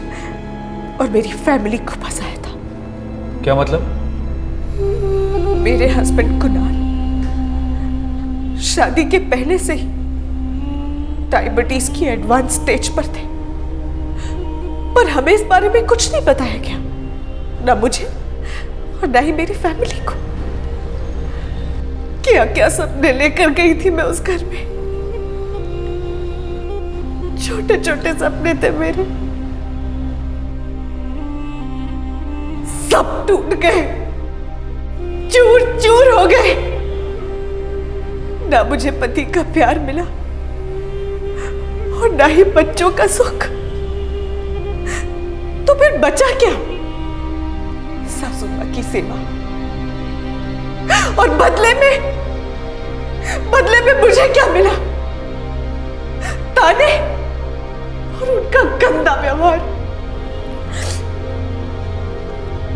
और मेरी फैमिली को फंसाया था। क्या मतलब? मेरे हस्बैंड कुणाल शादी के पहले से ही डायबिटीज की एडवांस स्टेज पर थे, पर हमें इस बारे में कुछ नहीं बताया गया, ना मुझे और ना ही मेरी फैमिली को। क्या क्या सपने लेकर गई थी मैं उस घर में, छोटे छोटे सपने थे मेरे, सब टूट गए, चूर चूर हो गए। ना मुझे पति का प्यार मिला और ना ही बच्चों का सुख। तो फिर बचा क्या? सासू मां की सेवा और बदले में मुझे क्या मिला? ताने और उनका गंदा व्यवहार।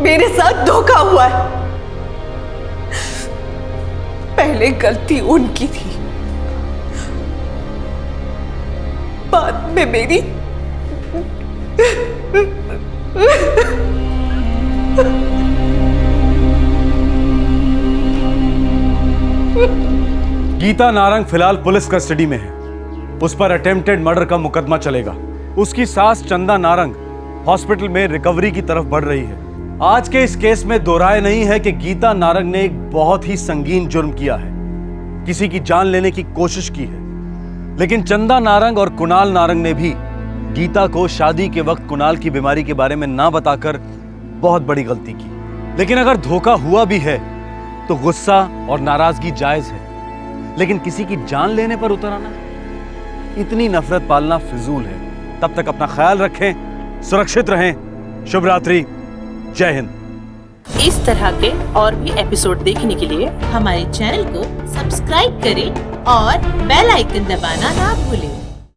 मेरे साथ धोखा हुआ है। पहले गलती उनकी थी, बाद में मेरी। गीता नारंग फिलहाल पुलिस कस्टडी में है। उस पर अटेम्प्टेड मर्डर का मुकदमा चलेगा। उसकी सास चंदा नारंग हॉस्पिटल में रिकवरी की तरफ बढ़ रही है। आज के इस केस में दो राय नहीं है कि गीता नारंग ने एक बहुत ही संगीन जुर्म किया है, किसी की जान लेने की कोशिश की है। लेकिन चंदा नारंग और कुणाल नारंग ने भी गीता को शादी के वक्त कुणाल की बीमारी के बारे में ना बताकर बहुत बड़ी गलती की। लेकिन अगर धोखा हुआ भी है तो गुस्सा और नाराजगी जायज है, लेकिन किसी की जान लेने पर उतर आना, इतनी नफरत पालना फिजूल है। तब तक अपना ख्याल रखें, सुरक्षित रहें। शुभ रात्रि, जय हिंद। इस तरह के और भी एपिसोड देखने के लिए हमारे चैनल को सब्सक्राइब करें और बेल आइकन दबाना ना भूलें।